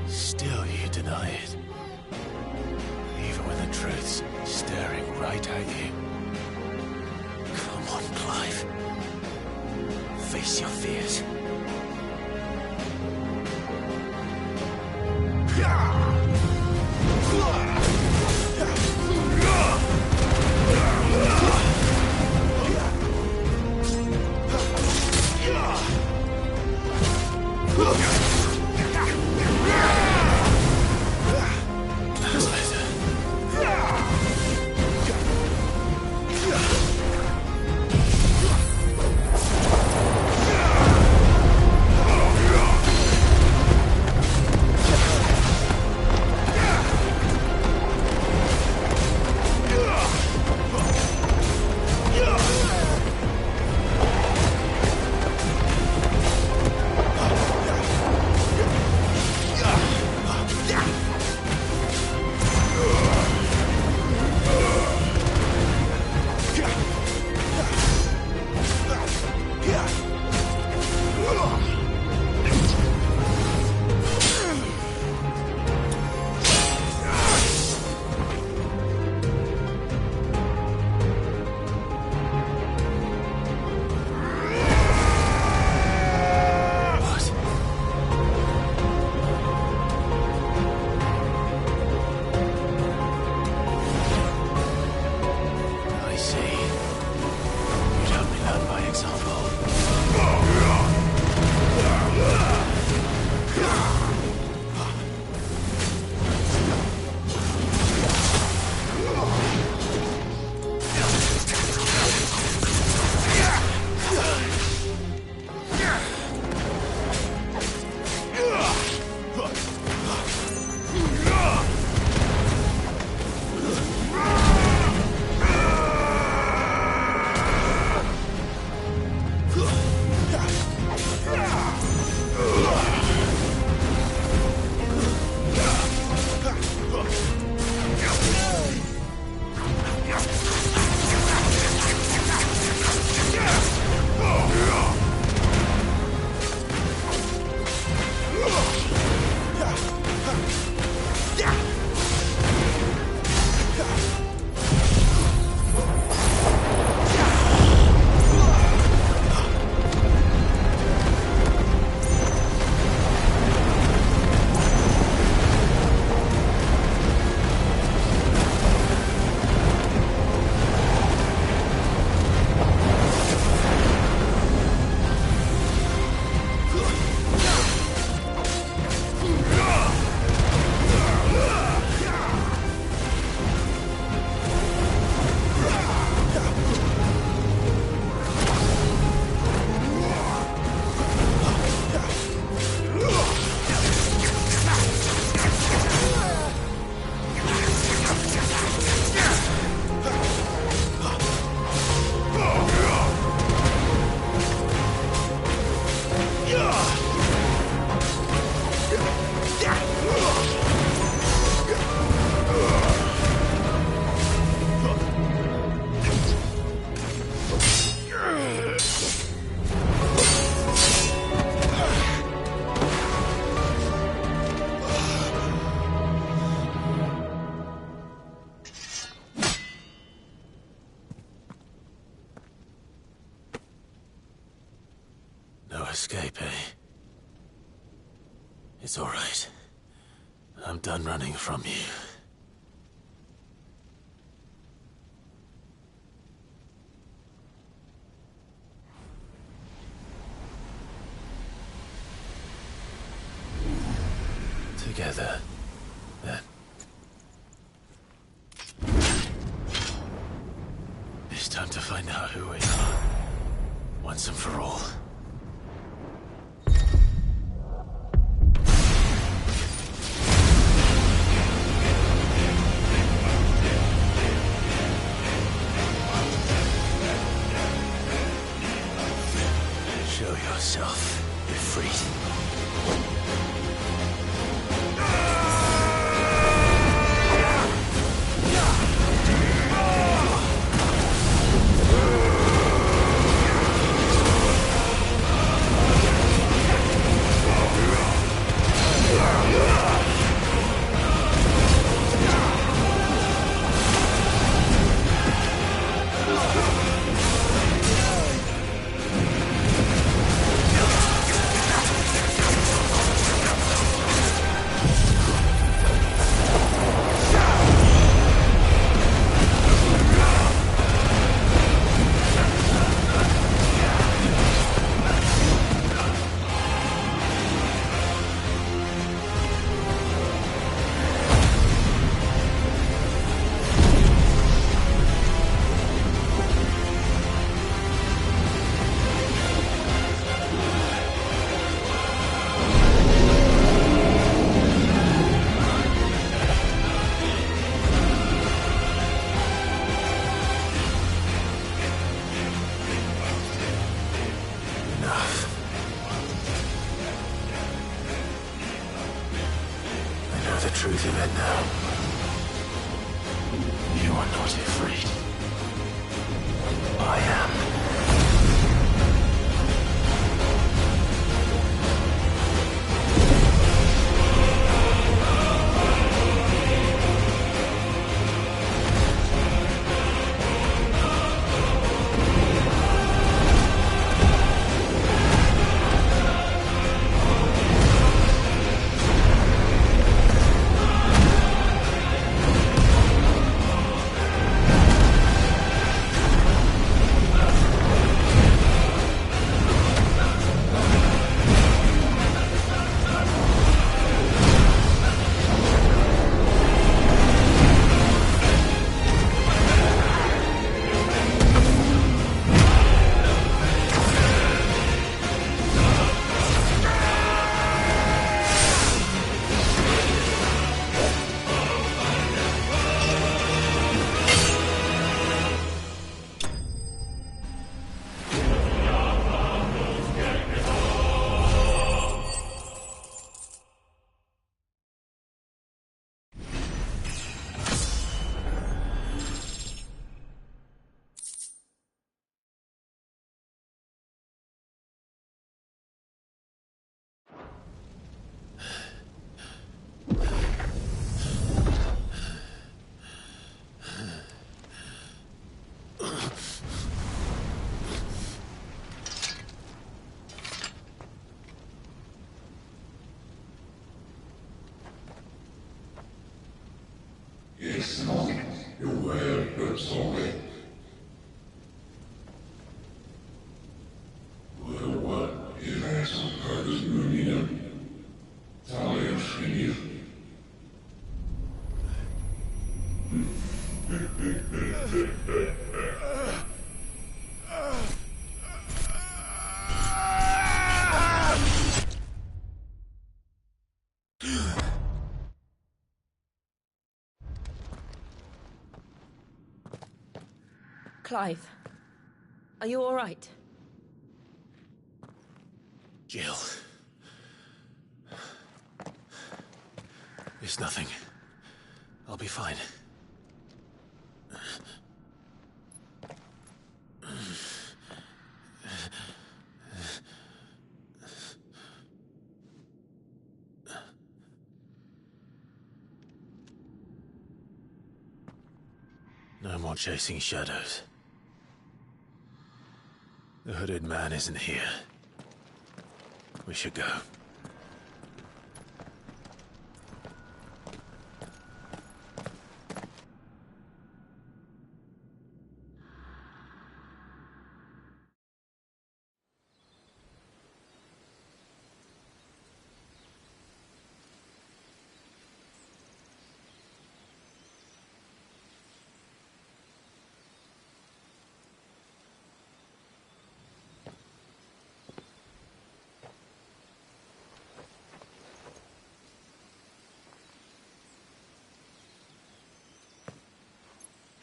Still you deny it. Even when the truth's staring right at you. Come on, Clive. Face your fears. No escape, eh? It's all right. I'm done running from you. Together, then. It's time to find out who we are, once and for all. Show yourself, Ifrit. The truth of it now. You are not afraid. I am. Clive, are you all right? Jill. It's nothing. I'll be fine. No more chasing shadows. The hooded man isn't here. We should go.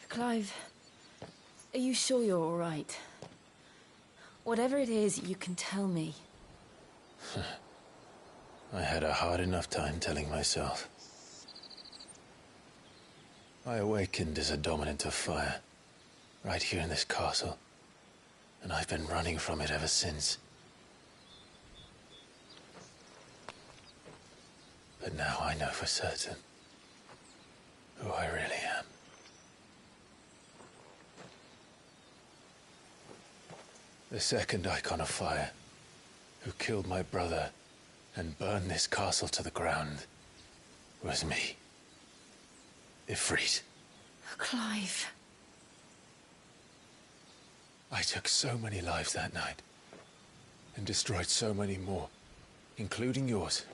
Clive, are you sure you're all right? Whatever it is, you can tell me. I had a hard enough time telling myself. I awakened as a dominant of fire, right here in this castle, and I've been running from it ever since. But now I know for certain who I really am. The second icon of fire, who killed my brother and burned this castle to the ground, was me. Ifrit. Clive. I took so many lives that night, and destroyed so many more, including yours.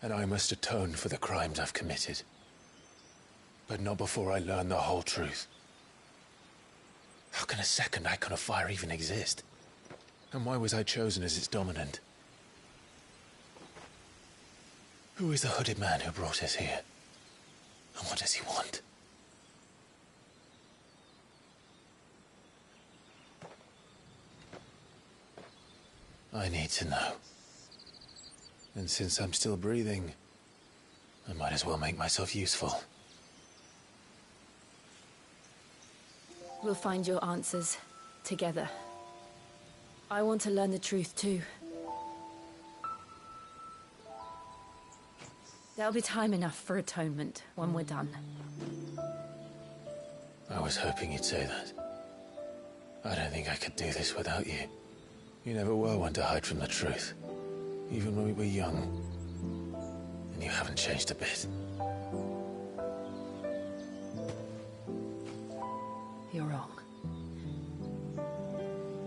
And I must atone for the crimes I've committed. But not before I learn the whole truth. How can a second icon of fire even exist? And why was I chosen as its dominant? Who is the hooded man who brought us here? And what does he want? I need to know. And since I'm still breathing, I might as well make myself useful. We'll find your answers together. I want to learn the truth too. There'll be time enough for atonement when we're done. I was hoping you'd say that. I don't think I could do this without you. You never were one to hide from the truth, even when we were young. And you haven't changed a bit. You're wrong.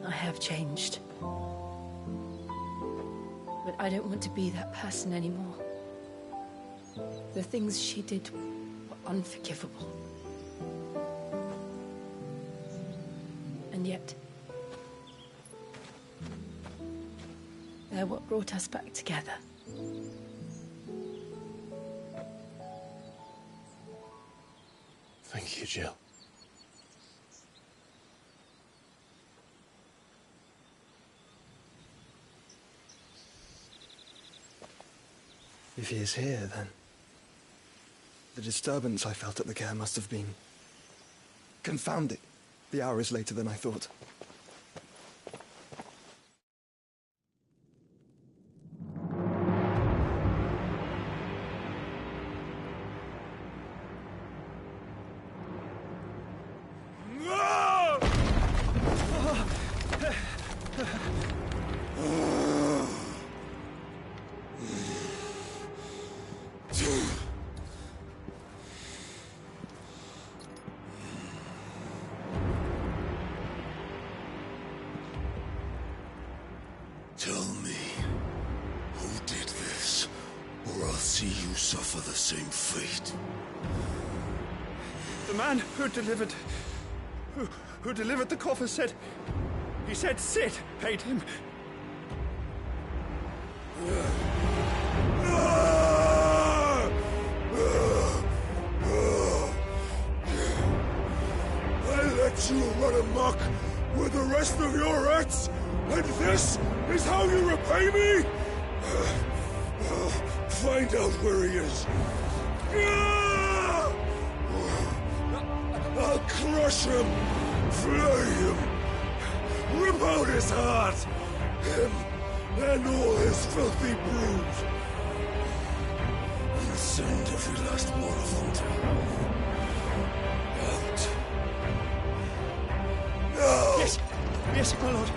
I have changed. But I don't want to be that person anymore. The things she did were unforgivable. And yet, they're what brought us back together. Thank you, Jill. If he is here, then the disturbance I felt at the care must have been confounded. The hour is later than I thought. Tell me, who did this, or I'll see you suffer the same fate. The man who delivered the coffer said... He said Sid paid him. I let you run amok with the rest of your rats, and this is how you repay me? Find out where he is. I'll crush him, flay him, rip out his heart, him and all his filthy brood, and send every last one of them to hell. Out. No! Yes, my lord.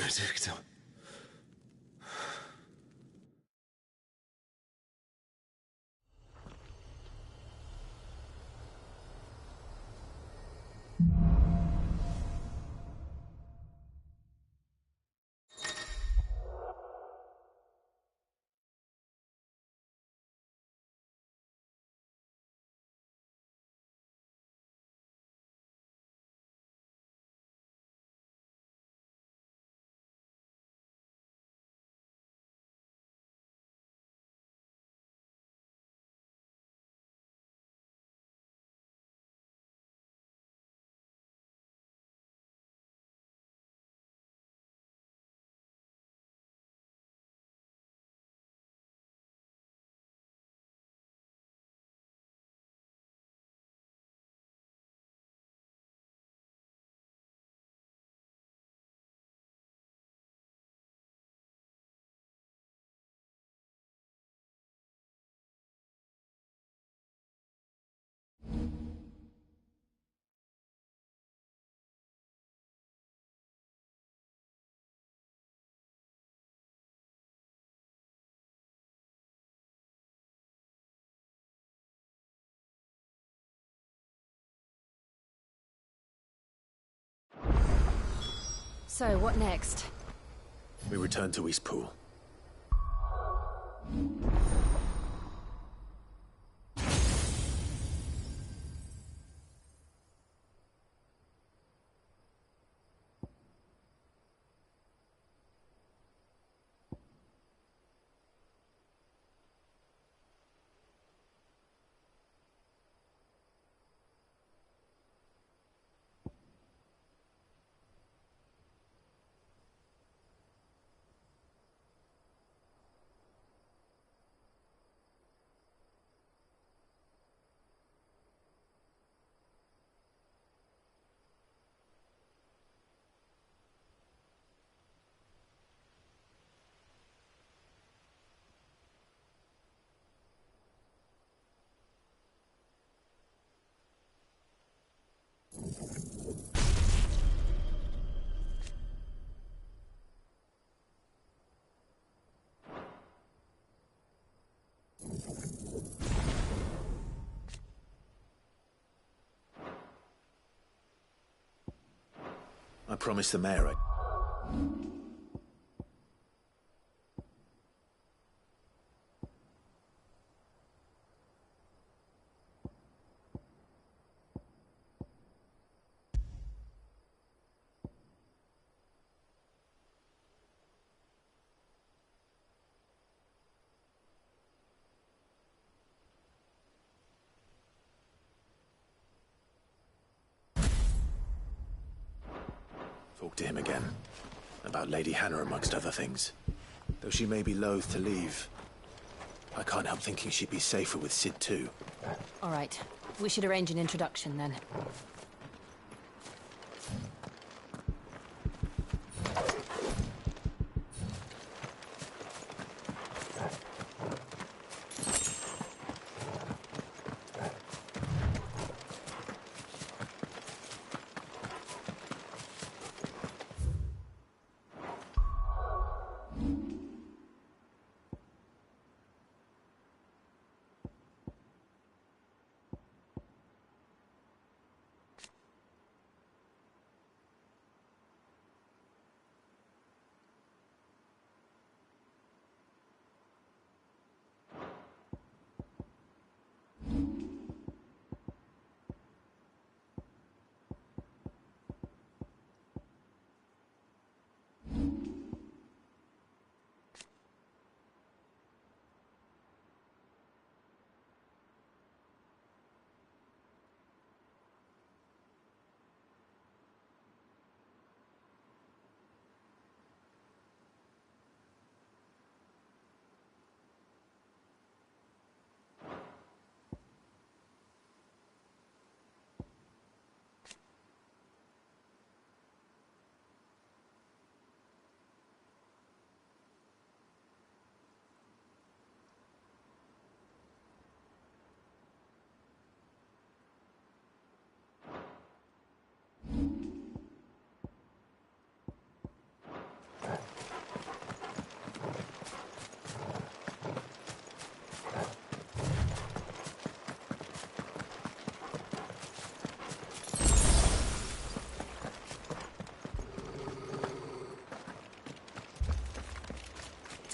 Benedicto. So, what next? We return to Eastpool. I promised the mayor talk to him again. About Lady Hannah, amongst other things. Though she may be loath to leave, I can't help thinking she'd be safer with Sid too. All right. We should arrange an introduction then.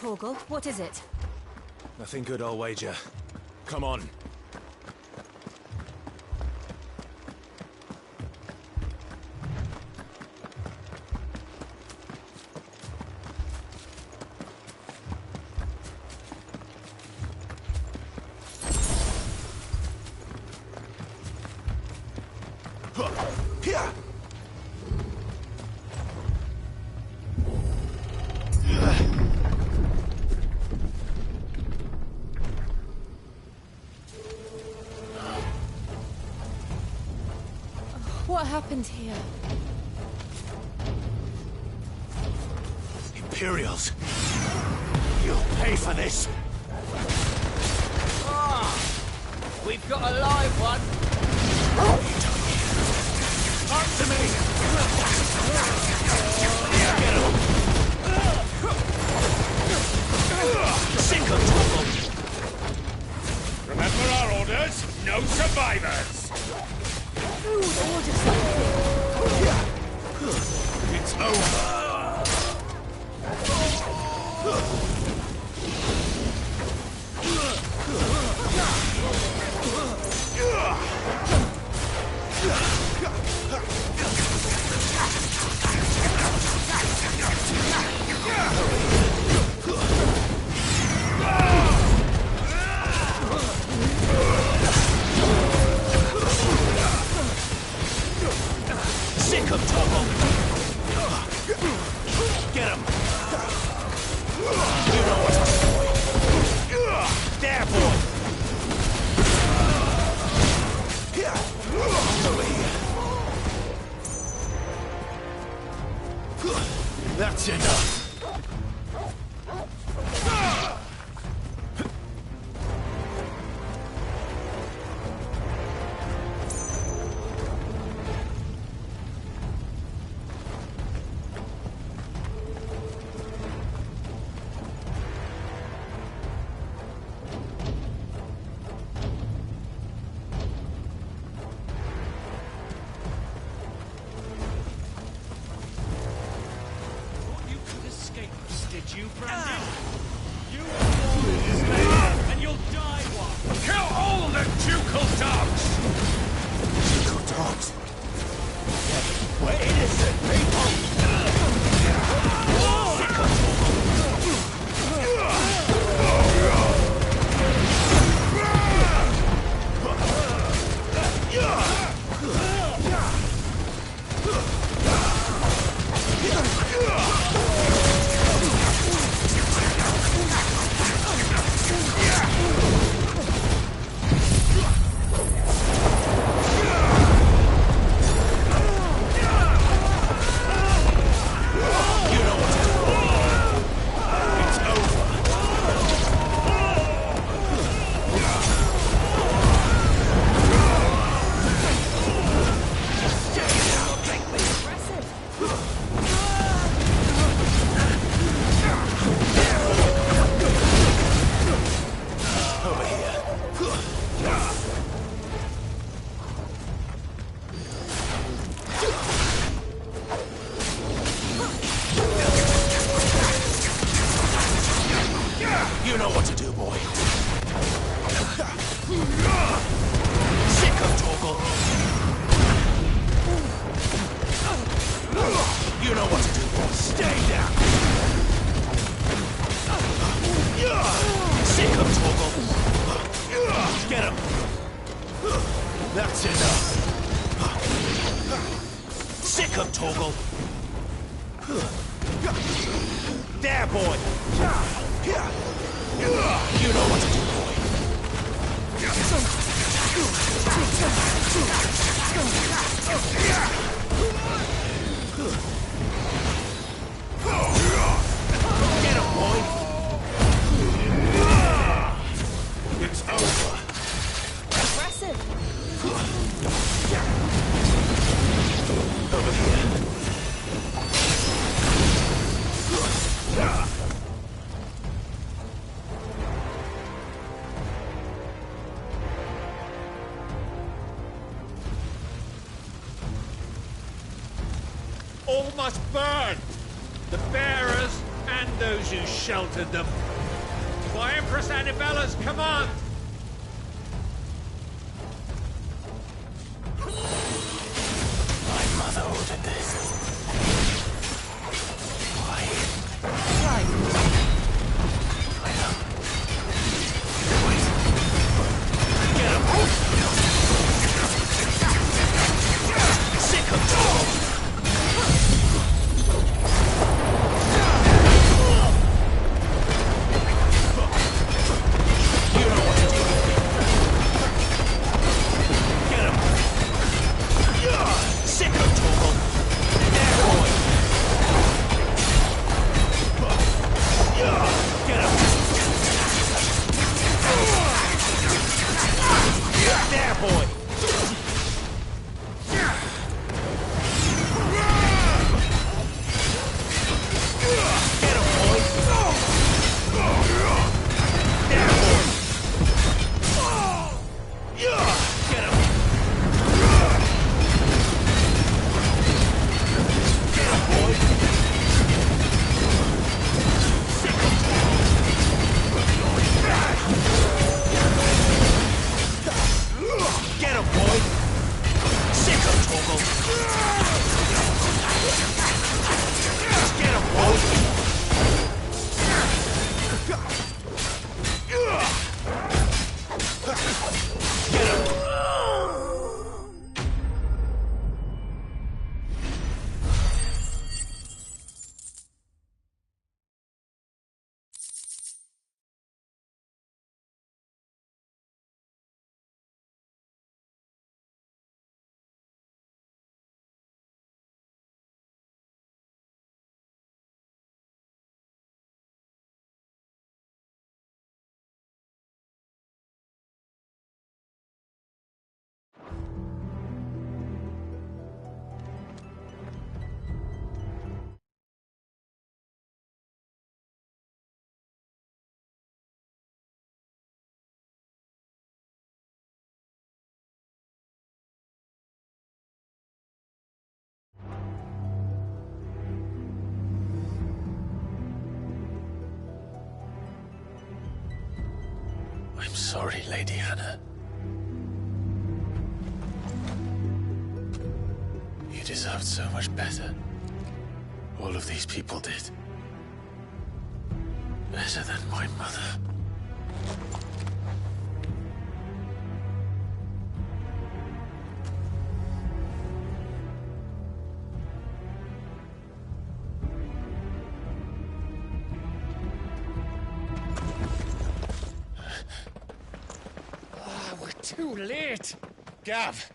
Torgal, what is it? Nothing good, I'll wager. Come on. What happened here? Imperials! You'll pay for this! We've got a live one! Up to me! Sink 'em, Torgal! Remember our orders? No survivors! Who would order something? It's over! Sink 'em, Torgal! Get him! You know what to do, boy! There, boy! Over here! That's enough! Did you, Brandon? You will this man, and you'll die one! Kill all the ducal dogs! Ducal dogs? We're innocent people! Sick of You know what to do, boy. Sick of Torgal. You know what to do, boy. Stay down. Sick of Torgal. Get him. That's enough. Sick of Torgal. There, boy. You know what to do, boy. Get him, boy. It's over. Impressive. Over here. All must burn! The bearers and those who sheltered them. By Empress Annibella's command! My mother ordered this. Why? Right. I know. Wait. Get him! Sick of trouble! You know what to do. Get him! Sick of trouble! There, boy! Get him! There, boy! Get him, boy! There, boy! Get him! Get him, boy! Sick of Get him, boy! Sick of trouble! Get him, boy! Get him! I'm sorry, Lady Hannah. You deserved so much better. All of these people did. Better than my mother. We're too late! Gav!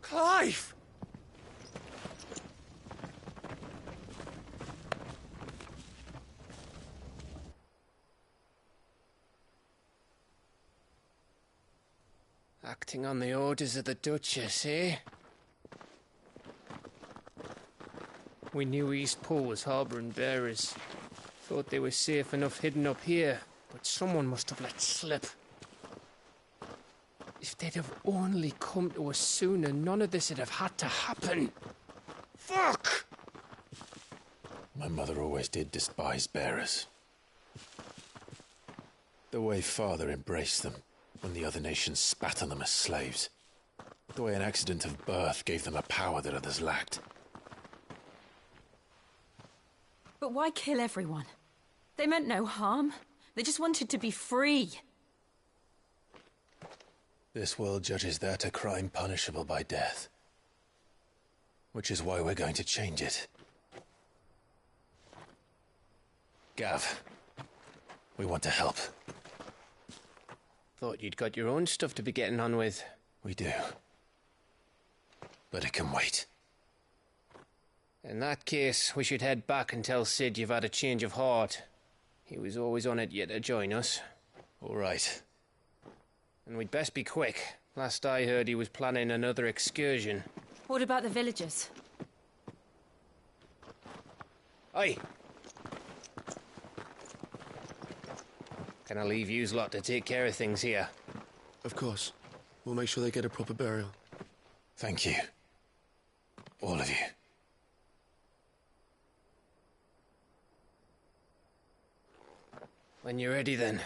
Clive! Acting on the orders of the Duchess, eh? We knew Eastpool was harbouring bearers. Thought they were safe enough hidden up here, but someone must have let slip. If they'd have only come to us sooner, none of this would have had to happen. Fuck! My mother always did despise bearers. The way Father embraced them when the other nations spat on them as slaves. The way an accident of birth gave them a power that others lacked. But why kill everyone? They meant no harm. They just wanted to be free. This world judges that a crime punishable by death. Which is why we're going to change it. Gav, we want to help. Thought you'd got your own stuff to be getting on with. We do. But it can wait. In that case, we should head back and tell Sid you've had a change of heart. He was always on it yet to join us. All right. And we'd best be quick. Last I heard, he was planning another excursion. What about the villagers? Aye. Can I leave yous lot to take care of things here? Of course. We'll make sure they get a proper burial. Thank you. All of you. When you're ready, then.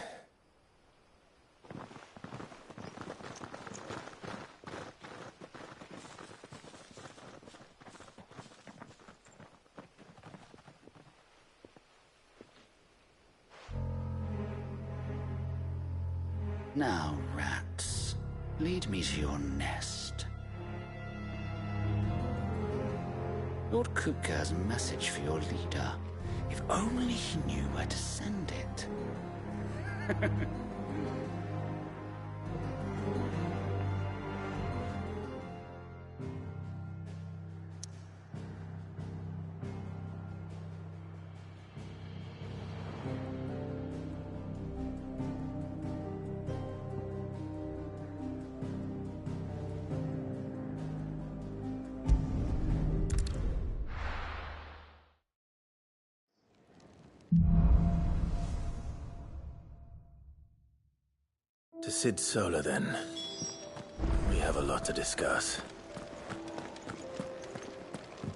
Now, rats, lead me to your nest. Lord Kupka has a message for your leader. If only he knew where to send it. To Sid Solar, then. We have a lot to discuss.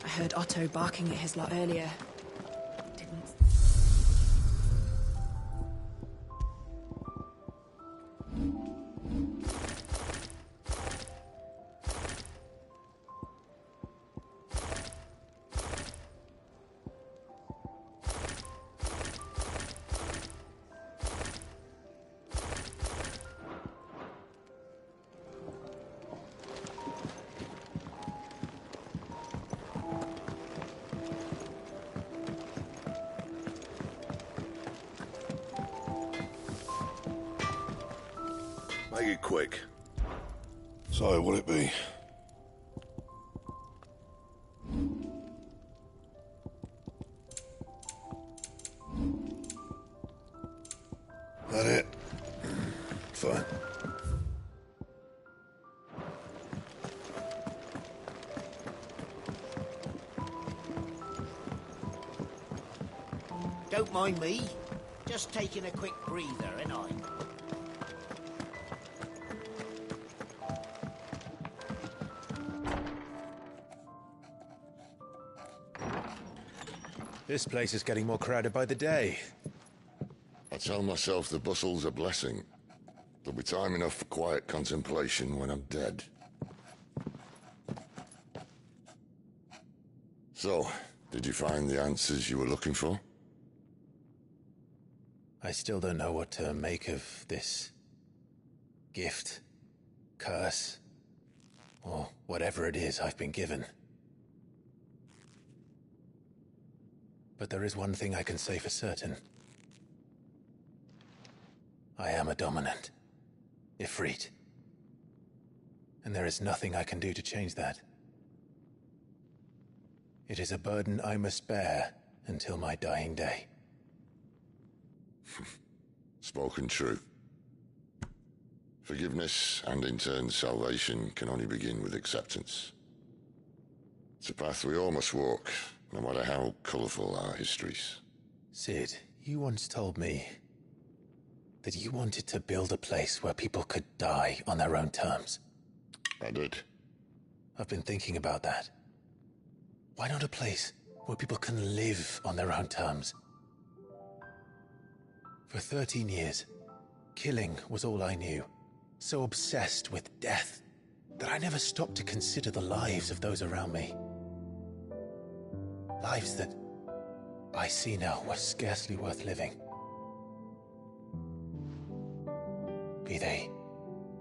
I heard Otto barking at his lot earlier. Didn't... Make it quick. So, what'll it be? That it? Fine. Don't mind me. Just taking a quick breather, ain't I? This place is getting more crowded by the day. I tell myself the bustle's a blessing. There'll be time enough for quiet contemplation when I'm dead. So, did you find the answers you were looking for? I still don't know what to make of this gift, curse, or whatever it is I've been given. But there is one thing I can say for certain. I am a dominant, Ifrit. And there is nothing I can do to change that. It is a burden I must bear until my dying day. Spoken true. Forgiveness and in turn salvation can only begin with acceptance. It's a path we all must walk, no matter how colourful our histories. Sid, you once told me that you wanted to build a place where people could die on their own terms. I did. I've been thinking about that. Why not a place where people can live on their own terms? For 13 years, killing was all I knew. So obsessed with death that I never stopped to consider the lives of those around me. Lives that I see now were scarcely worth living. Be they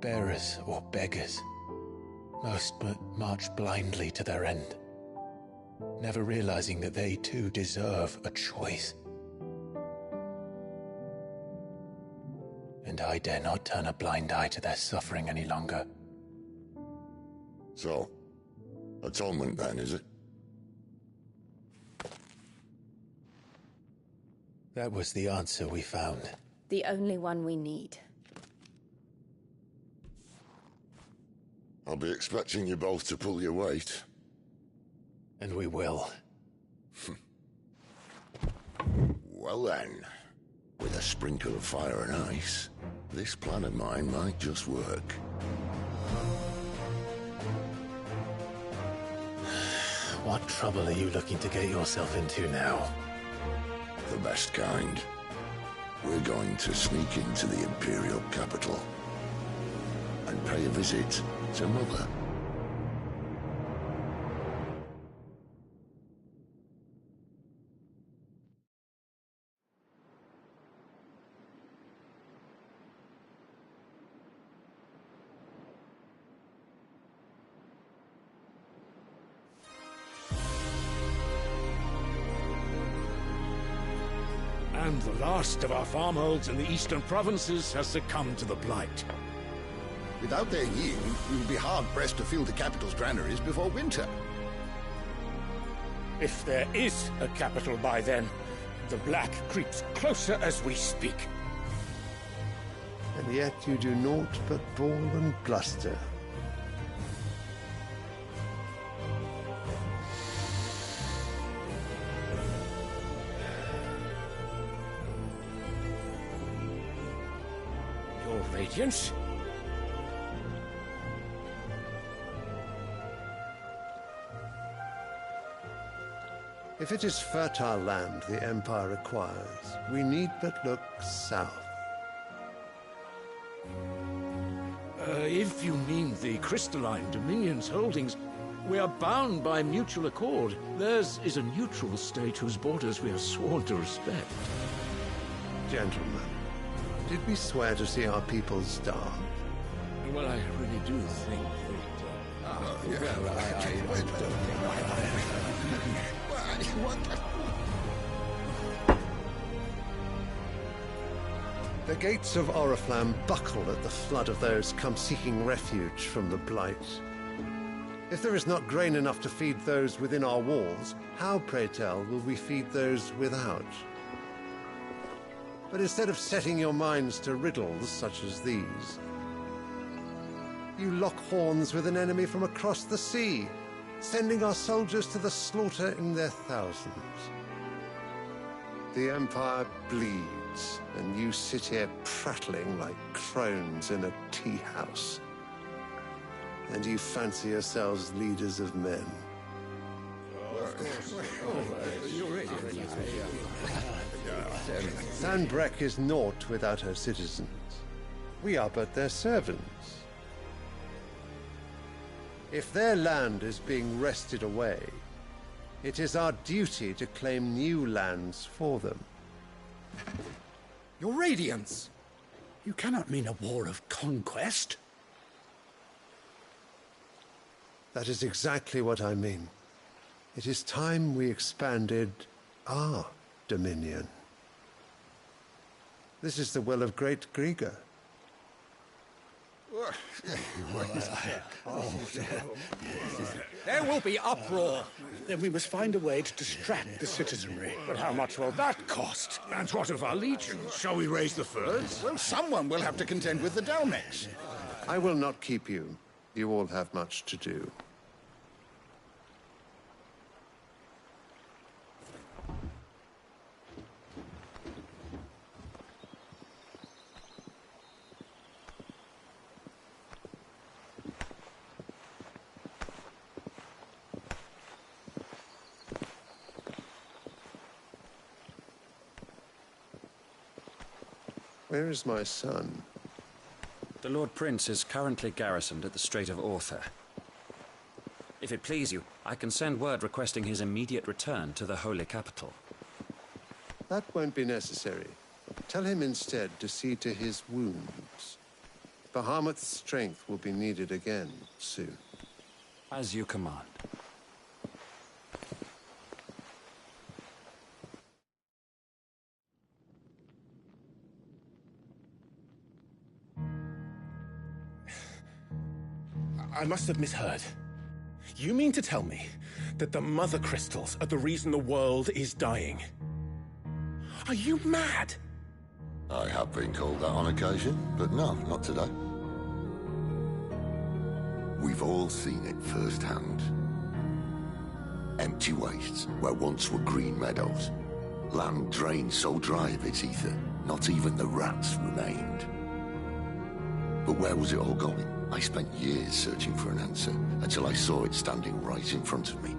bearers or beggars, most march blindly to their end, never realizing that they too deserve a choice. And I dare not turn a blind eye to their suffering any longer. So, atonement then, is it? That was the answer we found. The only one we need. I'll be expecting you both to pull your weight. And we will. Well then, with a sprinkle of fire and ice, this plan of mine might just work. What trouble are you looking to get yourself into now? The best kind. We're going to sneak into the Imperial capital and pay a visit to Mother. And the last of our farmholds in the eastern provinces has succumbed to the blight. Without their yield, we will be hard-pressed to fill the capital's granaries before winter. If there is a capital by then, the black creeps closer as we speak. And yet you do naught but bawl and bluster. Your Radiance? If it is fertile land the Empire requires, we need but look south. If you mean the crystalline Dominion's holdings, we are bound by mutual accord. Theirs is a neutral state whose borders we are sworn to respect. Gentlemen, did we swear to see our people starve? Well, I really do think The gates of Oriflamme buckle at the flood of those come seeking refuge from the blight. If there is not grain enough to feed those within our walls, how, pray tell, will we feed those without? But instead of setting your minds to riddles such as these, you lock horns with an enemy from across the sea, sending our soldiers to the slaughter in their thousands. The Empire bleeds, and you sit here prattling like crones in a tea house. And you fancy yourselves leaders of men. Sanbreque is naught without her citizens. We are but their servants. If their land is being wrested away, it is our duty to claim new lands for them. Your Radiance! You cannot mean a war of conquest. That is exactly what I mean. It is time we expanded our dominion. This is the will of great Grieger. There will be uproar. Then we must find a way to distract the citizenry. But how much will that cost? And what of our legions? Shall we raise the furs? Well, someone will have to contend with the Dalmex. I will not keep you. You all have much to do. Where is my son? The Lord Prince is currently garrisoned at the Strait of Arthur. If it please you, I can send word requesting his immediate return to the Holy Capital. That won't be necessary. Tell him instead to see to his wounds. Bahamut's strength will be needed again soon. As you command. I must have misheard. You mean to tell me that the Mother Crystals are the reason the world is dying? Are you mad? I have been called that on occasion, but no, not today. We've all seen it firsthand. Empty wastes where once were green meadows. Land drained so dry of its ether, not even the rats remained. But where was it all going? I spent years searching for an answer, until I saw it standing right in front of me.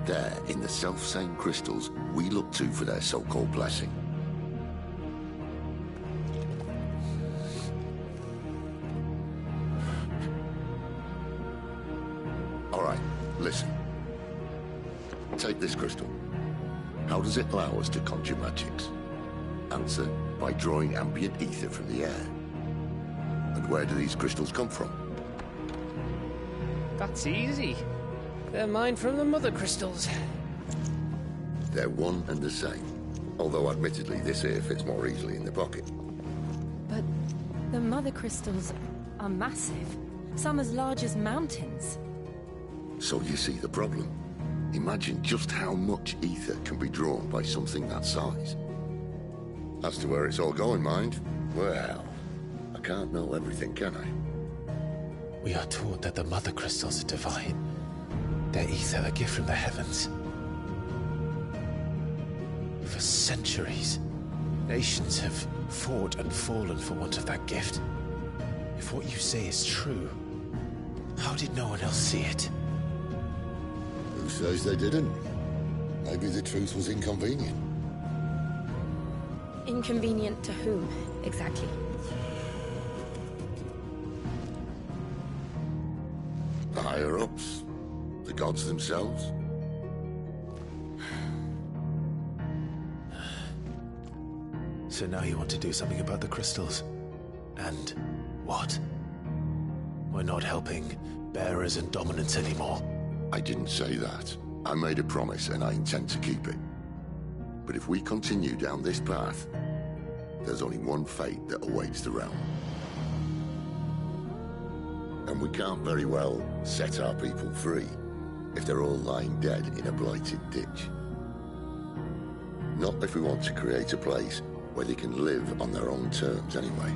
There, in the self-same crystals we look to for their so-called blessing. Listen. Take this crystal. How does it allow us to conjure magics? Answer, by drawing ambient ether from the air. And where do these crystals come from? That's easy. They're mine from the mother crystals. They're one and the same. Although admittedly this here fits more easily in the pocket. But the mother crystals are massive. Some as large as mountains. So you see the problem. Imagine just how much ether can be drawn by something that size. As to where it's all going, mind, well, I can't know everything, can I? We are taught that the mother crystals are divine. Their ether a gift from the heavens. For centuries, nations have fought and fallen for want of that gift. If what you say is true, how did no one else see it? Who says they didn't? Maybe the truth was inconvenient. Inconvenient to whom, exactly? The higher-ups? The gods themselves? So now you want to do something about the crystals? And what? We're not helping bearers and dominants anymore. I didn't say that. I made a promise and I intend to keep it. But if we continue down this path, there's only one fate that awaits the realm. And we can't very well set our people free if they're all lying dead in a blighted ditch. Not if we want to create a place where they can live on their own terms anyway.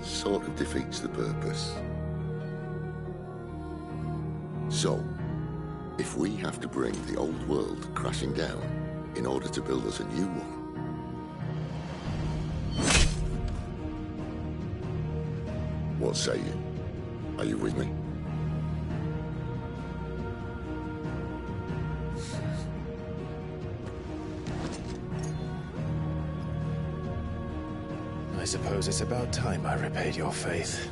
Sort of defeats the purpose. So, if we have to bring the old world crashing down in order to build us a new one, what say you? Are you with me? I suppose it's about time I repaid your faith.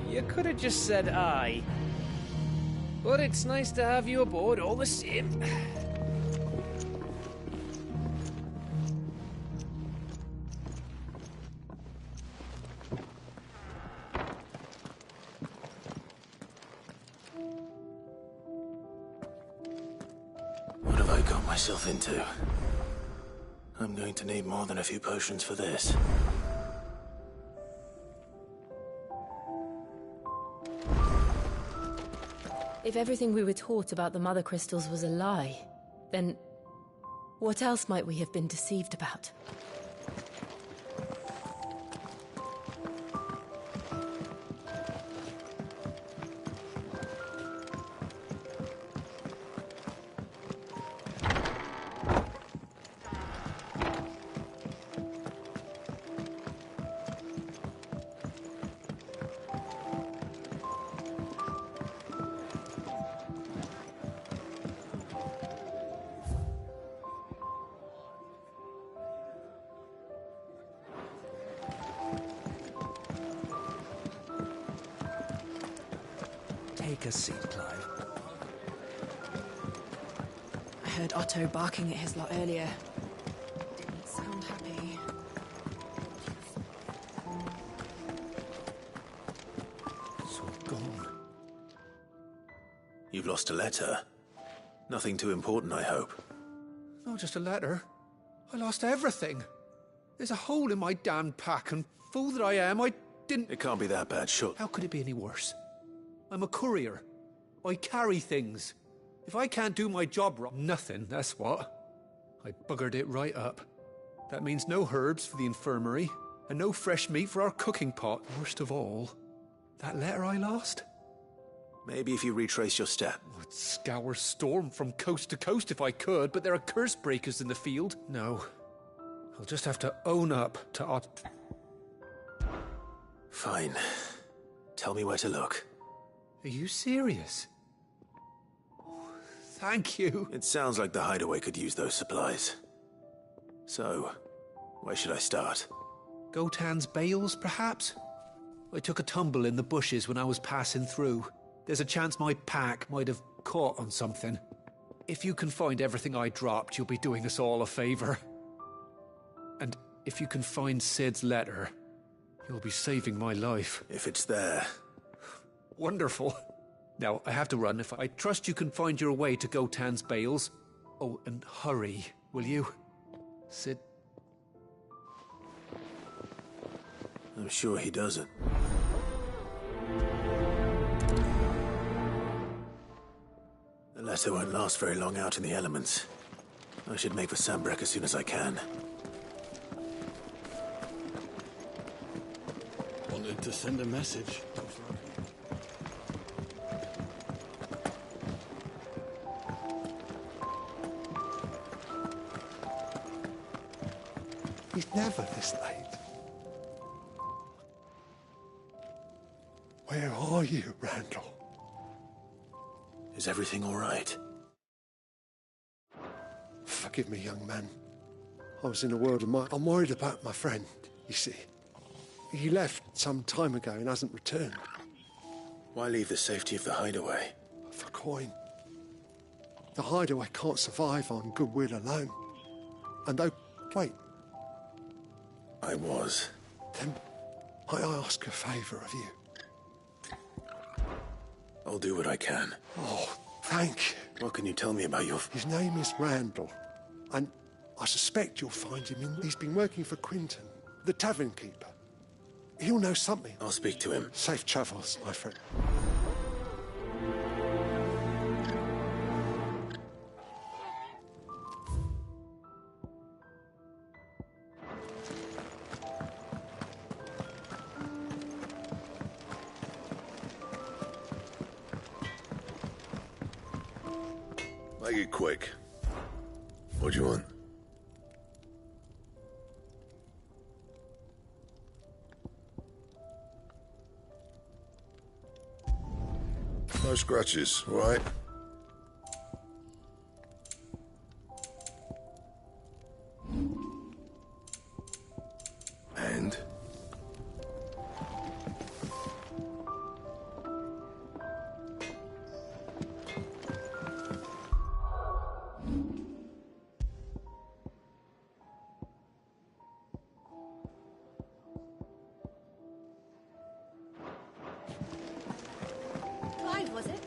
You could have just said aye. But it's nice to have you aboard all the same. What have I got myself into? I'm going to need more than a few potions for this. If everything we were taught about the mother crystals was a lie, then what else might we have been deceived about? Take a seat, Clive. I heard Otto barking at his lot earlier. Didn't sound happy. It's all gone. You've lost a letter. Nothing too important, I hope. Not just a letter. I lost everything. There's a hole in my damned pack, and fool that I am, I didn't... It can't be that bad, sure. How could it be any worse? I'm a courier. I carry things. If I can't do my job right, nothing, that's what. I buggered it right up. That means no herbs for the infirmary, and no fresh meat for our cooking pot. Worst of all, that letter I lost? Maybe if you retrace your step. I'd scour Storm from coast to coast if I could, but there are curse breakers in the field. No. I'll just have to own up to Fine. Tell me where to look. Are you serious? Thank you. It sounds like the hideaway could use those supplies. So, where should I start? Gotan's bales, perhaps? I took a tumble in the bushes when I was passing through. There's a chance my pack might have caught on something. If you can find everything I dropped, you'll be doing us all a favor. And if you can find Sid's letter, you'll be saving my life. If it's there. Wonderful. Now, I have to run. If I trust you can find your way to Gotan's bales. Oh, and hurry, will you? Sid... I'm sure he doesn't. The letter won't last very long out in the elements. I should make for Sambrek as soon as I can. Wanted to send a message. He's never this late. Where are you, Randall? Is everything all right? Forgive me, young man. I was in a world of my... I'm worried about my friend, you see. He left some time ago and hasn't returned. Why leave the safety of the hideaway? For coin. The hideaway can't survive on goodwill alone. And though... Wait. I was. Then I ask a favour of you. I'll do what I can. Oh, thank you. What can you tell me about your... His name is Randall, and I suspect you'll find him in... He's been working for Quinton, the tavern keeper. He'll know something. I'll speak to him. Safe travels, my friend. Make it quick. What do you want? No scratches, all right? And? Was it?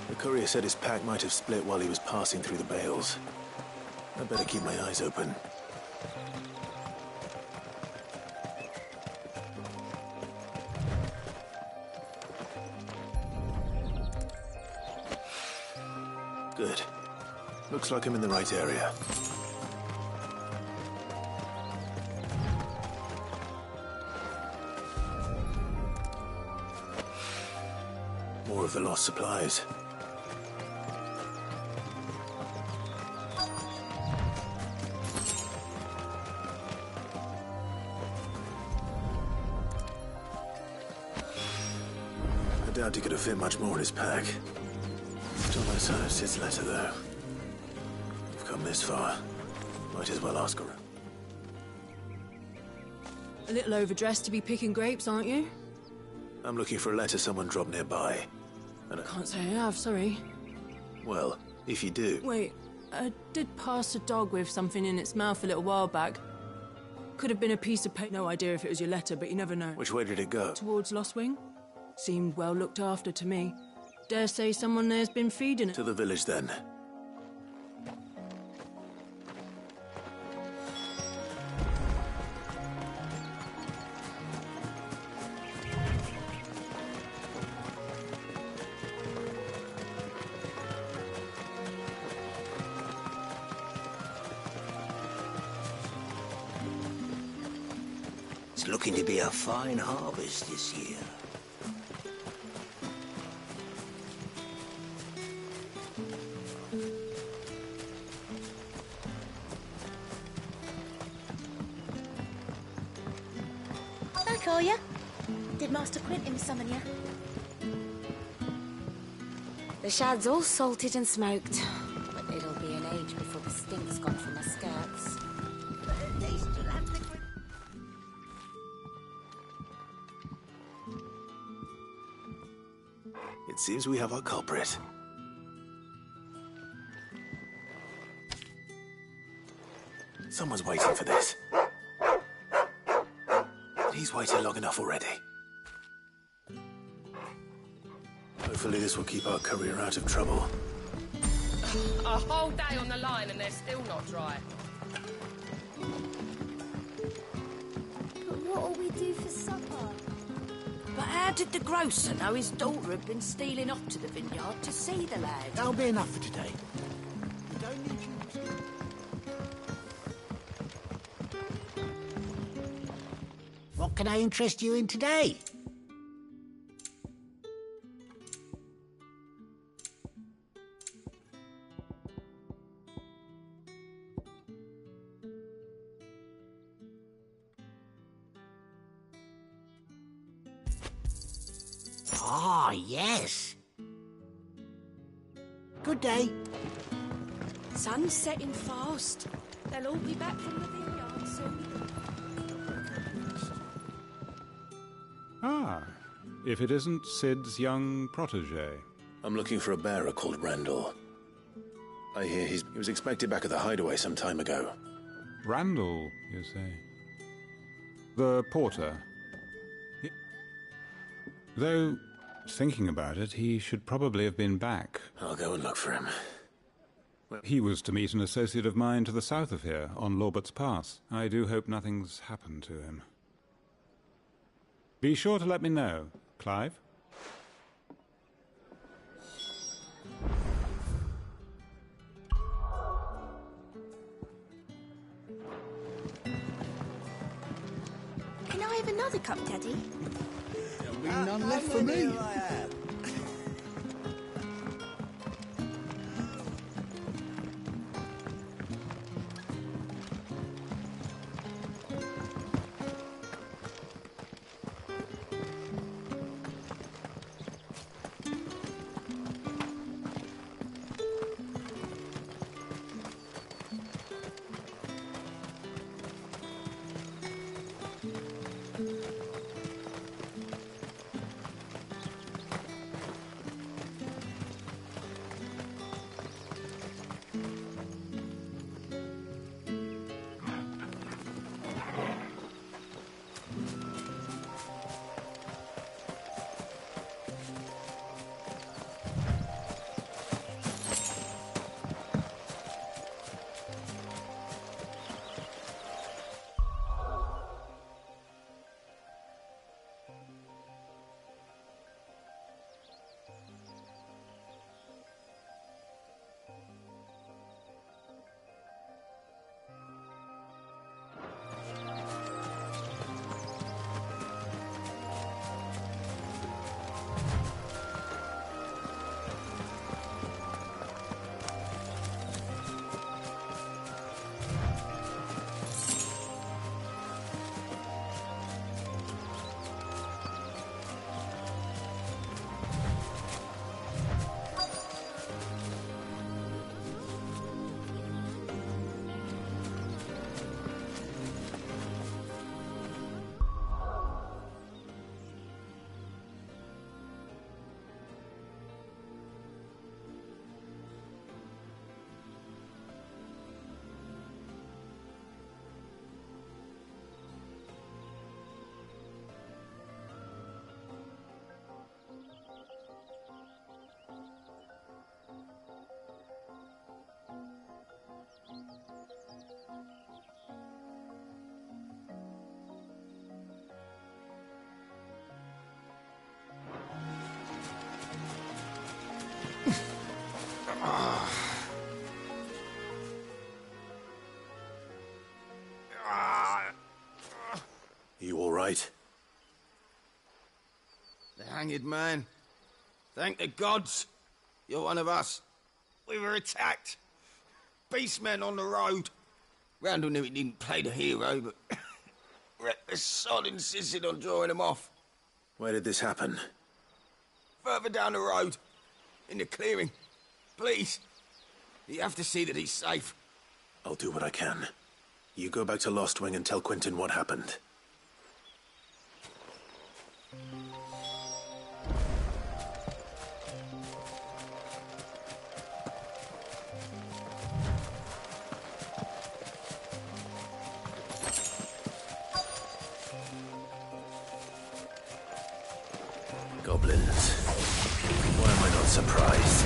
The courier said his pack might have split while he was passing through the bales. I'd better keep my eyes open. Good. Looks like I'm in the right area. More of the lost supplies. I doubt he could have fit much more in his pack. Still no sign of Sid's letter, though. We've come this far. Might as well ask her. A little overdressed to be picking grapes, aren't you? I'm looking for a letter someone dropped nearby. And Can't say I have, sorry. well, if you do... Wait, I did pass a dog with something in its mouth a little while back. Could have been a piece of paper. No idea if it was your letter, but you never know. Which way did it go? Towards Lost Wing. Seemed well looked after to me. Dare say someone there's been feeding it. To the village, then. It's looking to be a fine harvest this year. Back, are you? Did Master Quentin summon you? The shad's all salted and smoked, but it'll be an age before the stink's gone from my skirts. It seems we have our culprit. Someone's waiting for this. He's waited long enough already. Hopefully this will keep our career out of trouble. A whole day on the line and they're still not dry. But what'll we do for supper? But how did the grocer know his daughter had been stealing off to the vineyard to see the lad? That'll be enough for today. We don't need you. What can I interest you in today? Ah, yes. Good day. Sun's setting fast. They'll all be back from the vineyard soon. Ah, if it isn't Sid's young protege. I'm looking for a bearer called Randall. I hear he was expected back at the hideaway some time ago. Randall, you say? The porter. Though, thinking about it, he should probably have been back. I'll go and look for him. He was to meet an associate of mine to the south of here, on Lorbert's Pass. I do hope nothing's happened to him. Be sure to let me know, Clive. Can I have another cup, Daddy? There'll be none left for me. You all right? The hanged man. Thank the gods. You're one of us. We were attacked. Beastmen on the road. Randall knew he didn't play the hero, but reckless sod insisted on drawing him off. Where did this happen? Further down the road. In the clearing. Please. You have to see that he's safe. I'll do what I can. You go back to Lost Wing and tell Quentin what happened. Goblins. Why am I not surprised?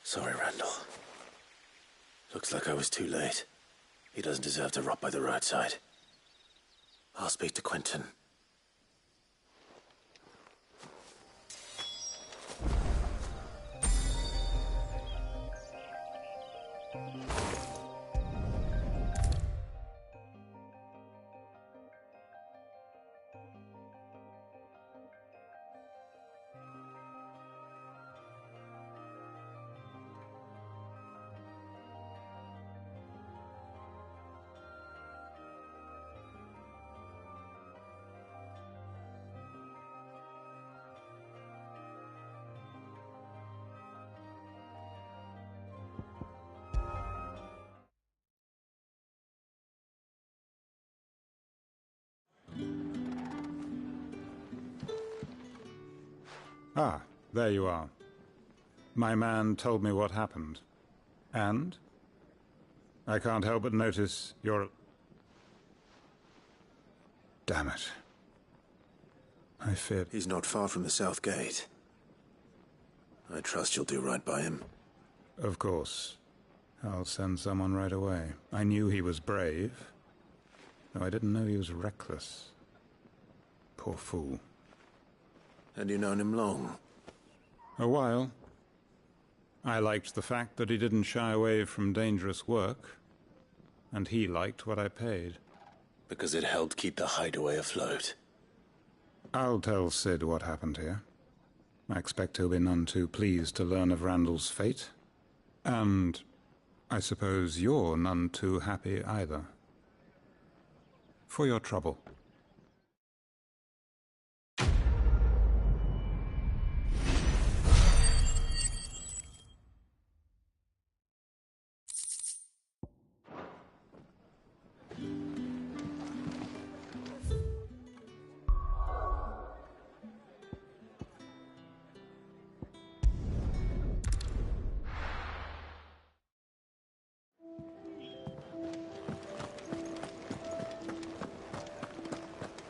Sorry, Randall. Looks like I was too late. He doesn't deserve to rot by the roadside. I'll speak to Quentin. Ah, there you are. My man told me what happened. And? I can't help but notice you're... Damn it. I feared... He's not far from the South Gate. I trust you'll do right by him. Of course. I'll send someone right away. I knew he was brave, though I didn't know he was reckless. Poor fool. And you known him long? A while. I liked the fact that he didn't shy away from dangerous work, and he liked what I paid. Because it helped keep the hideaway afloat. I'll tell Sid what happened here. I expect he'll be none too pleased to learn of Randall's fate. And I suppose you're none too happy either. For your trouble.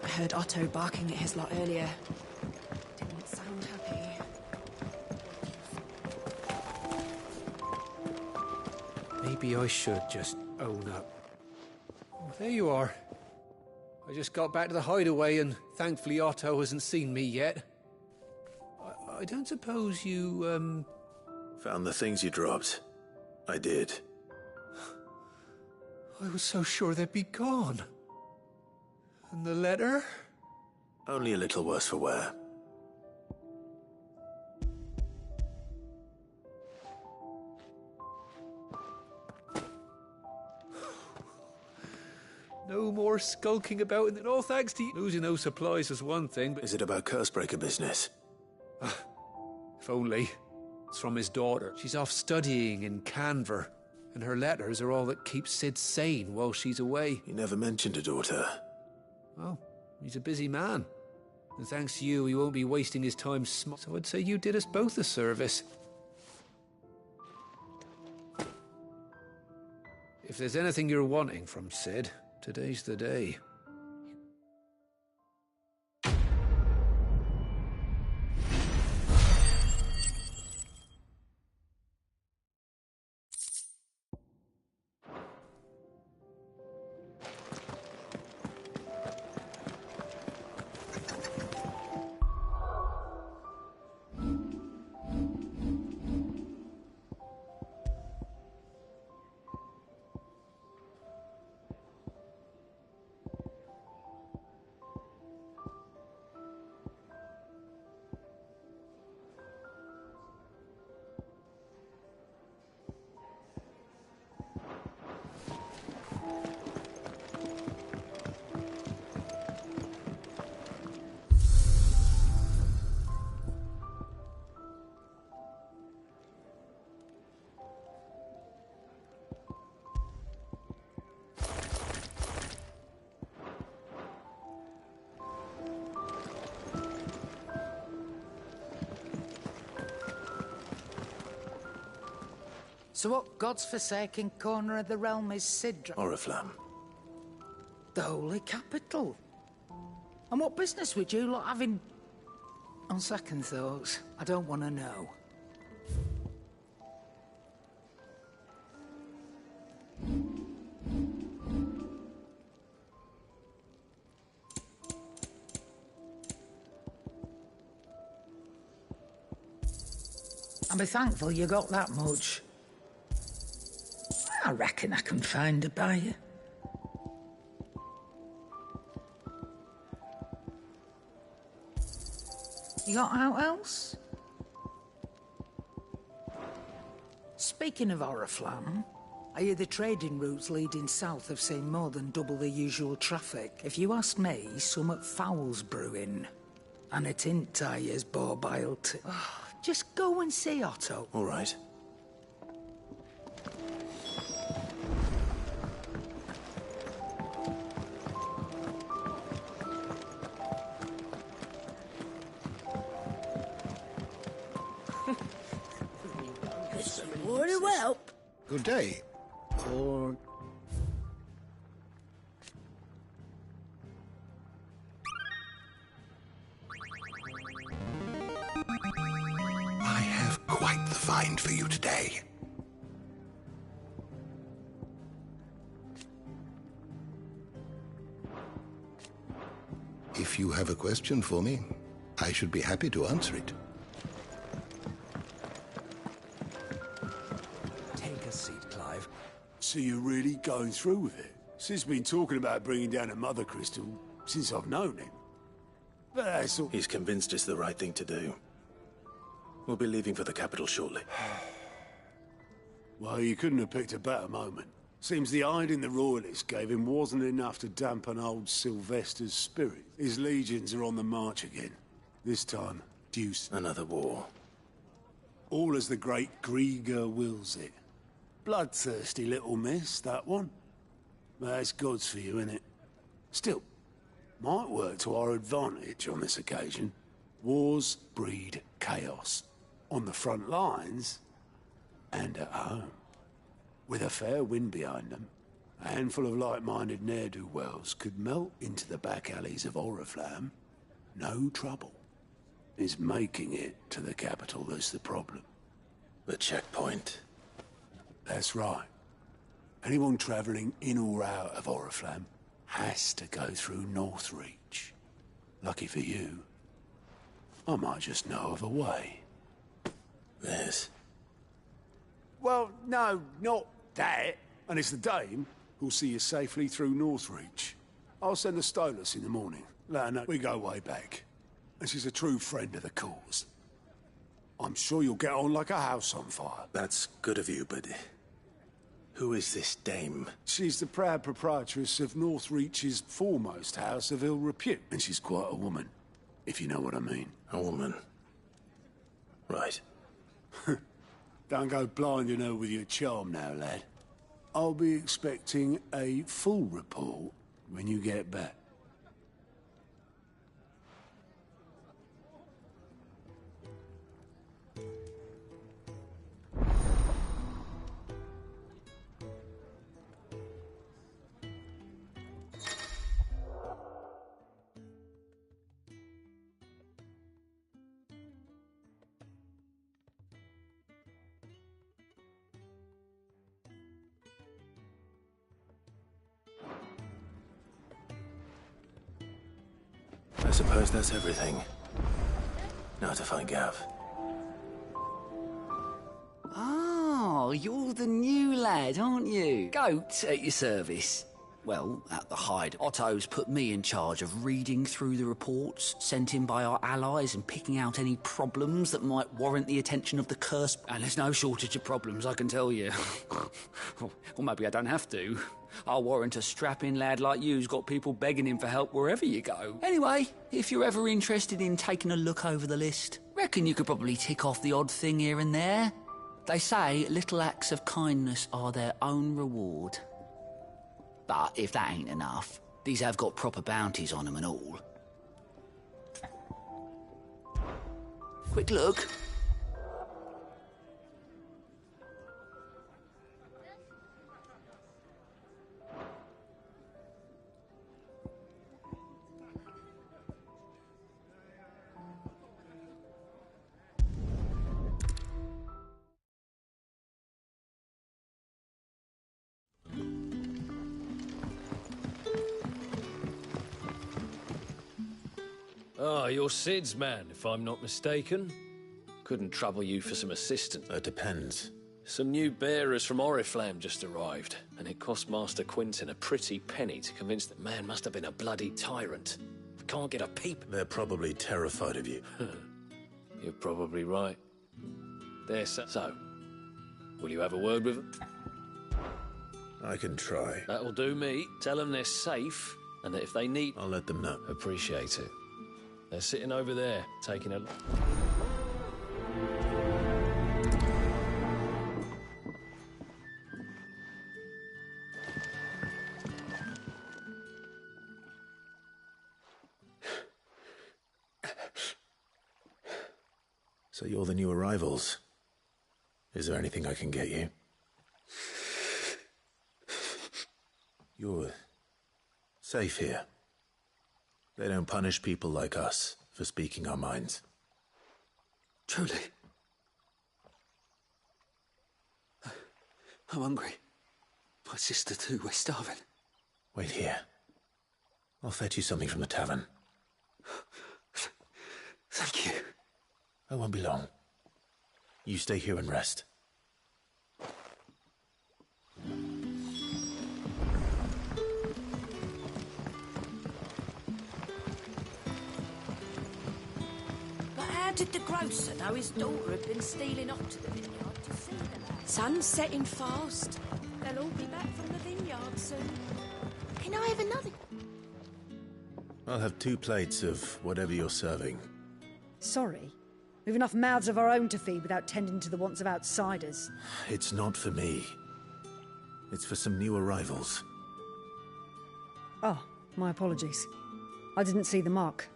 I heard Otto barking at his lot earlier. Didn't sound Maybe I should just own up. Oh, there you are. I just got back to the hideaway and thankfully Otto hasn't seen me yet. I don't suppose you, Found the things you dropped. I did. I was so sure they'd be gone. And the letter? Only a little worse for wear. No more skulking about in the north, thanks to you. Losing those supplies is one thing, but... Is it about Cursebreaker business? If only. It's from his daughter. She's off studying in Canver, and her letters are all that keep Sid sane while she's away. You never mentioned a daughter. Well, he's a busy man. And thanks to you, he won't be wasting his time so I'd say you did us both a service. If there's anything you're wanting from Sid, today's the day. So what God's forsaken corner of the realm is Sidra? Oriflamme. The holy capital. And what business would you lot have in... On second thoughts, I don't want to know. I'll be thankful you got that much. I reckon I can find a buyer. You got out else? Speaking of Oriflamme, I hear the trading routes leading south have seen more than double the usual traffic. If you ask me, somewhat foul's brewing. And it ain't tires bore Just go and see Otto. All right. Good day. Or... I have quite the find for you today. If you have a question for me, I should be happy to answer it. So you're really going through with it? Sid's been talking about bringing down a mother crystal since I've known him. But that's all... He's convinced it's the right thing to do. We'll be leaving for the capital shortly. Well, you couldn't have picked a better moment. Seems the hiding the royalists gave him wasn't enough to dampen old Sylvester's spirit. His legions are on the march again. This time, deuce. Another war. All as the great Grieger wills it. Bloodthirsty little miss, that one. That's God's for you, innit? Still, might work to our advantage on this occasion. Wars breed chaos. On the front lines, and at home. With a fair wind behind them, a handful of like-minded ne'er-do-wells could melt into the back alleys of Oriflamme. No trouble. It's making it to the capital that's the problem. The checkpoint. That's right. Anyone travelling in or out of Oriflamme has to go through Northreach. Lucky for you, I might just know of a way. Yes. Well, no, not that. And it's the dame who'll see you safely through Northreach. I'll send the Stolas in the morning. Let her know we go way back. And she's a true friend of the cause. I'm sure you'll get on like a house on fire. That's good of you, but who is this dame? She's the proud proprietress of Northreach's foremost house of ill repute. And she's quite a woman, if you know what I mean. A woman. Right. Don't go blinding her with your charm now, lad. I'll be expecting a full report when you get back. I suppose that's everything. Now to find Gav. Oh, you're the new lad, aren't you? Goat at your service. Well, at the Hyde, Otto's put me in charge of reading through the reports sent in by our allies and picking out any problems that might warrant the attention of the curse. And there's no shortage of problems, I can tell you. Or maybe I don't have to. I'll warrant a strapping lad like you's got people begging him for help wherever you go. Anyway, if you're ever interested in taking a look over the list, reckon you could probably tick off the odd thing here and there. They say little acts of kindness are their own reward. But if that ain't enough, these have got proper bounties on them and all. Quick look. Ah, you're Sid's man, if I'm not mistaken. Couldn't trouble you for some assistance. It depends. Some new bearers from Oriflamme just arrived, and it cost Master Quinton a pretty penny to convince that man must have been a bloody tyrant. We can't get a peep. They're probably terrified of you. You're probably right. So, will you have a word with them? I can try. That'll do me. Tell them they're safe, and that if they need... I'll let them know. Appreciate it. They're sitting over there, taking a... So you're the new arrivals. Is there anything I can get you? You're safe here. They don't punish people like us for speaking our minds. Truly. I'm hungry. My sister too, we're starving. Wait here. I'll fetch you something from the tavern. Thank you. I won't be long. You stay here and rest. But how did the grocer know his daughter had been stealing off to the vineyard to see the lad? Sun's setting fast. They'll all be back from the vineyard soon. Can I have another? I'll have 2 plates of whatever you're serving. Sorry. We've enough mouths of our own to feed without tending to the wants of outsiders. It's not for me. It's for some new arrivals. Oh, my apologies. I didn't see the mark.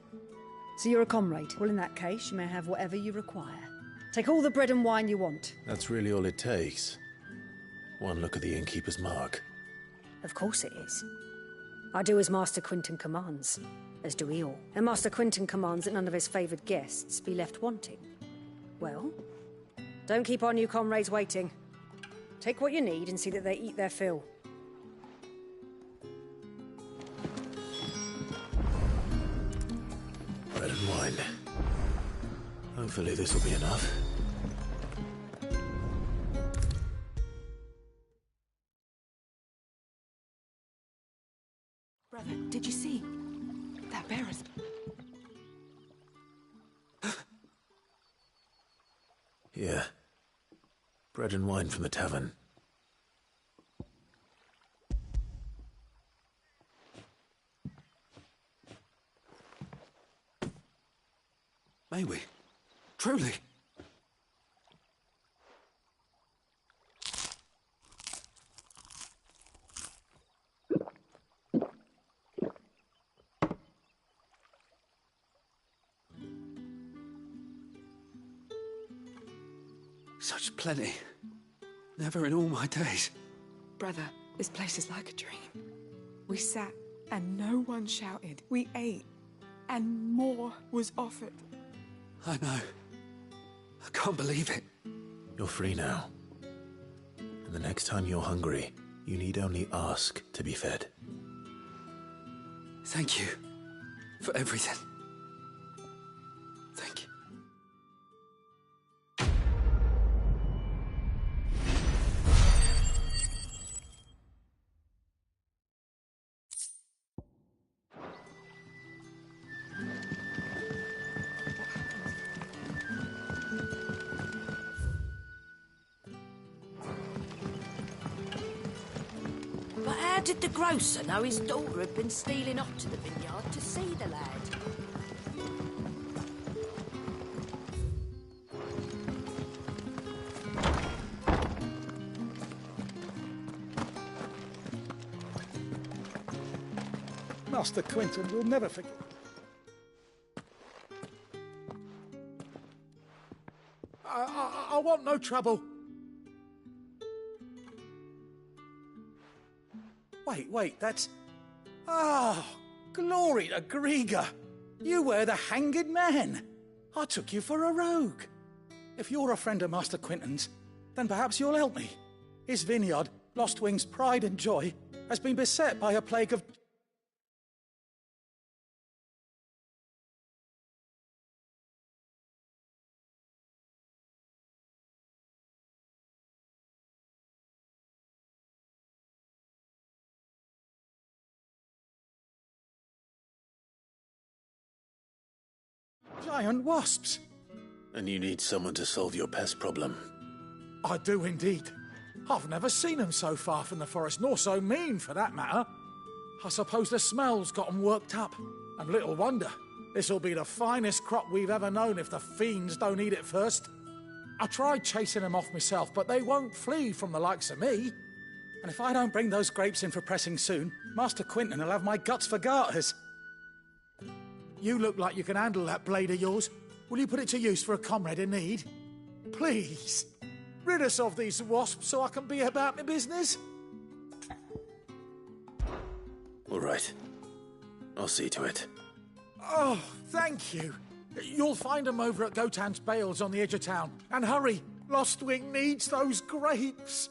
So you're a comrade. Well, in that case, you may have whatever you require. Take all the bread and wine you want. That's really all it takes. One look at the innkeeper's mark. Of course it is. I do as Master Quinton commands, as do we all. And Master Quinton commands that none of his favoured guests be left wanting. Well, don't keep our new comrades waiting. Take what you need and see that they eat their fill. Hopefully this will be enough. Brother, did you see? That bearer's... Here. Bread and wine from the tavern. May we? Truly? Such plenty. Never in all my days. Brother, this place is like a dream. We sat and no one shouted. We ate and more was offered. I know. I can't believe it. You're free now. And the next time you're hungry, you need only ask to be fed. Thank you for everything. Thank you. But how did the grocer know his daughter had been stealing off to the vineyard to see the lad? Master Quentin will never forget. I want no trouble. Wait, that's... Ah, glory to Grieger. You were the hanged man. I took you for a rogue. If you're a friend of Master Quentin's, then perhaps you'll help me. His vineyard, Lostwing's pride and joy, has been beset by a plague of... giant wasps. And you need someone to solve your pest problem. I do indeed. I've never seen them so far from the forest, nor so mean, for that matter. I suppose the smell's got them worked up. And little wonder. This'll be the finest crop we've ever known if the fiends don't eat it first. I tried chasing them off myself, but they won't flee from the likes of me. And if I don't bring those grapes in for pressing soon, Master Quentin will have my guts for garters. You look like you can handle that blade of yours. Will you put it to use for a comrade in need? Please, rid us of these wasps so I can be about my business. All right. I'll see to it. Oh, thank you. You'll find them over at Gotan's Bales on the edge of town. And hurry, Lostwing needs those grapes.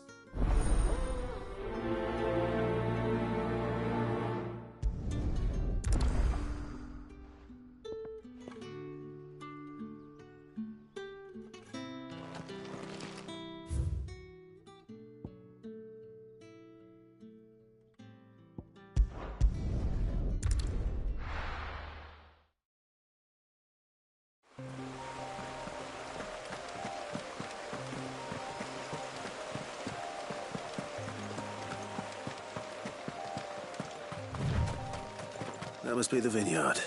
That must be the vineyard.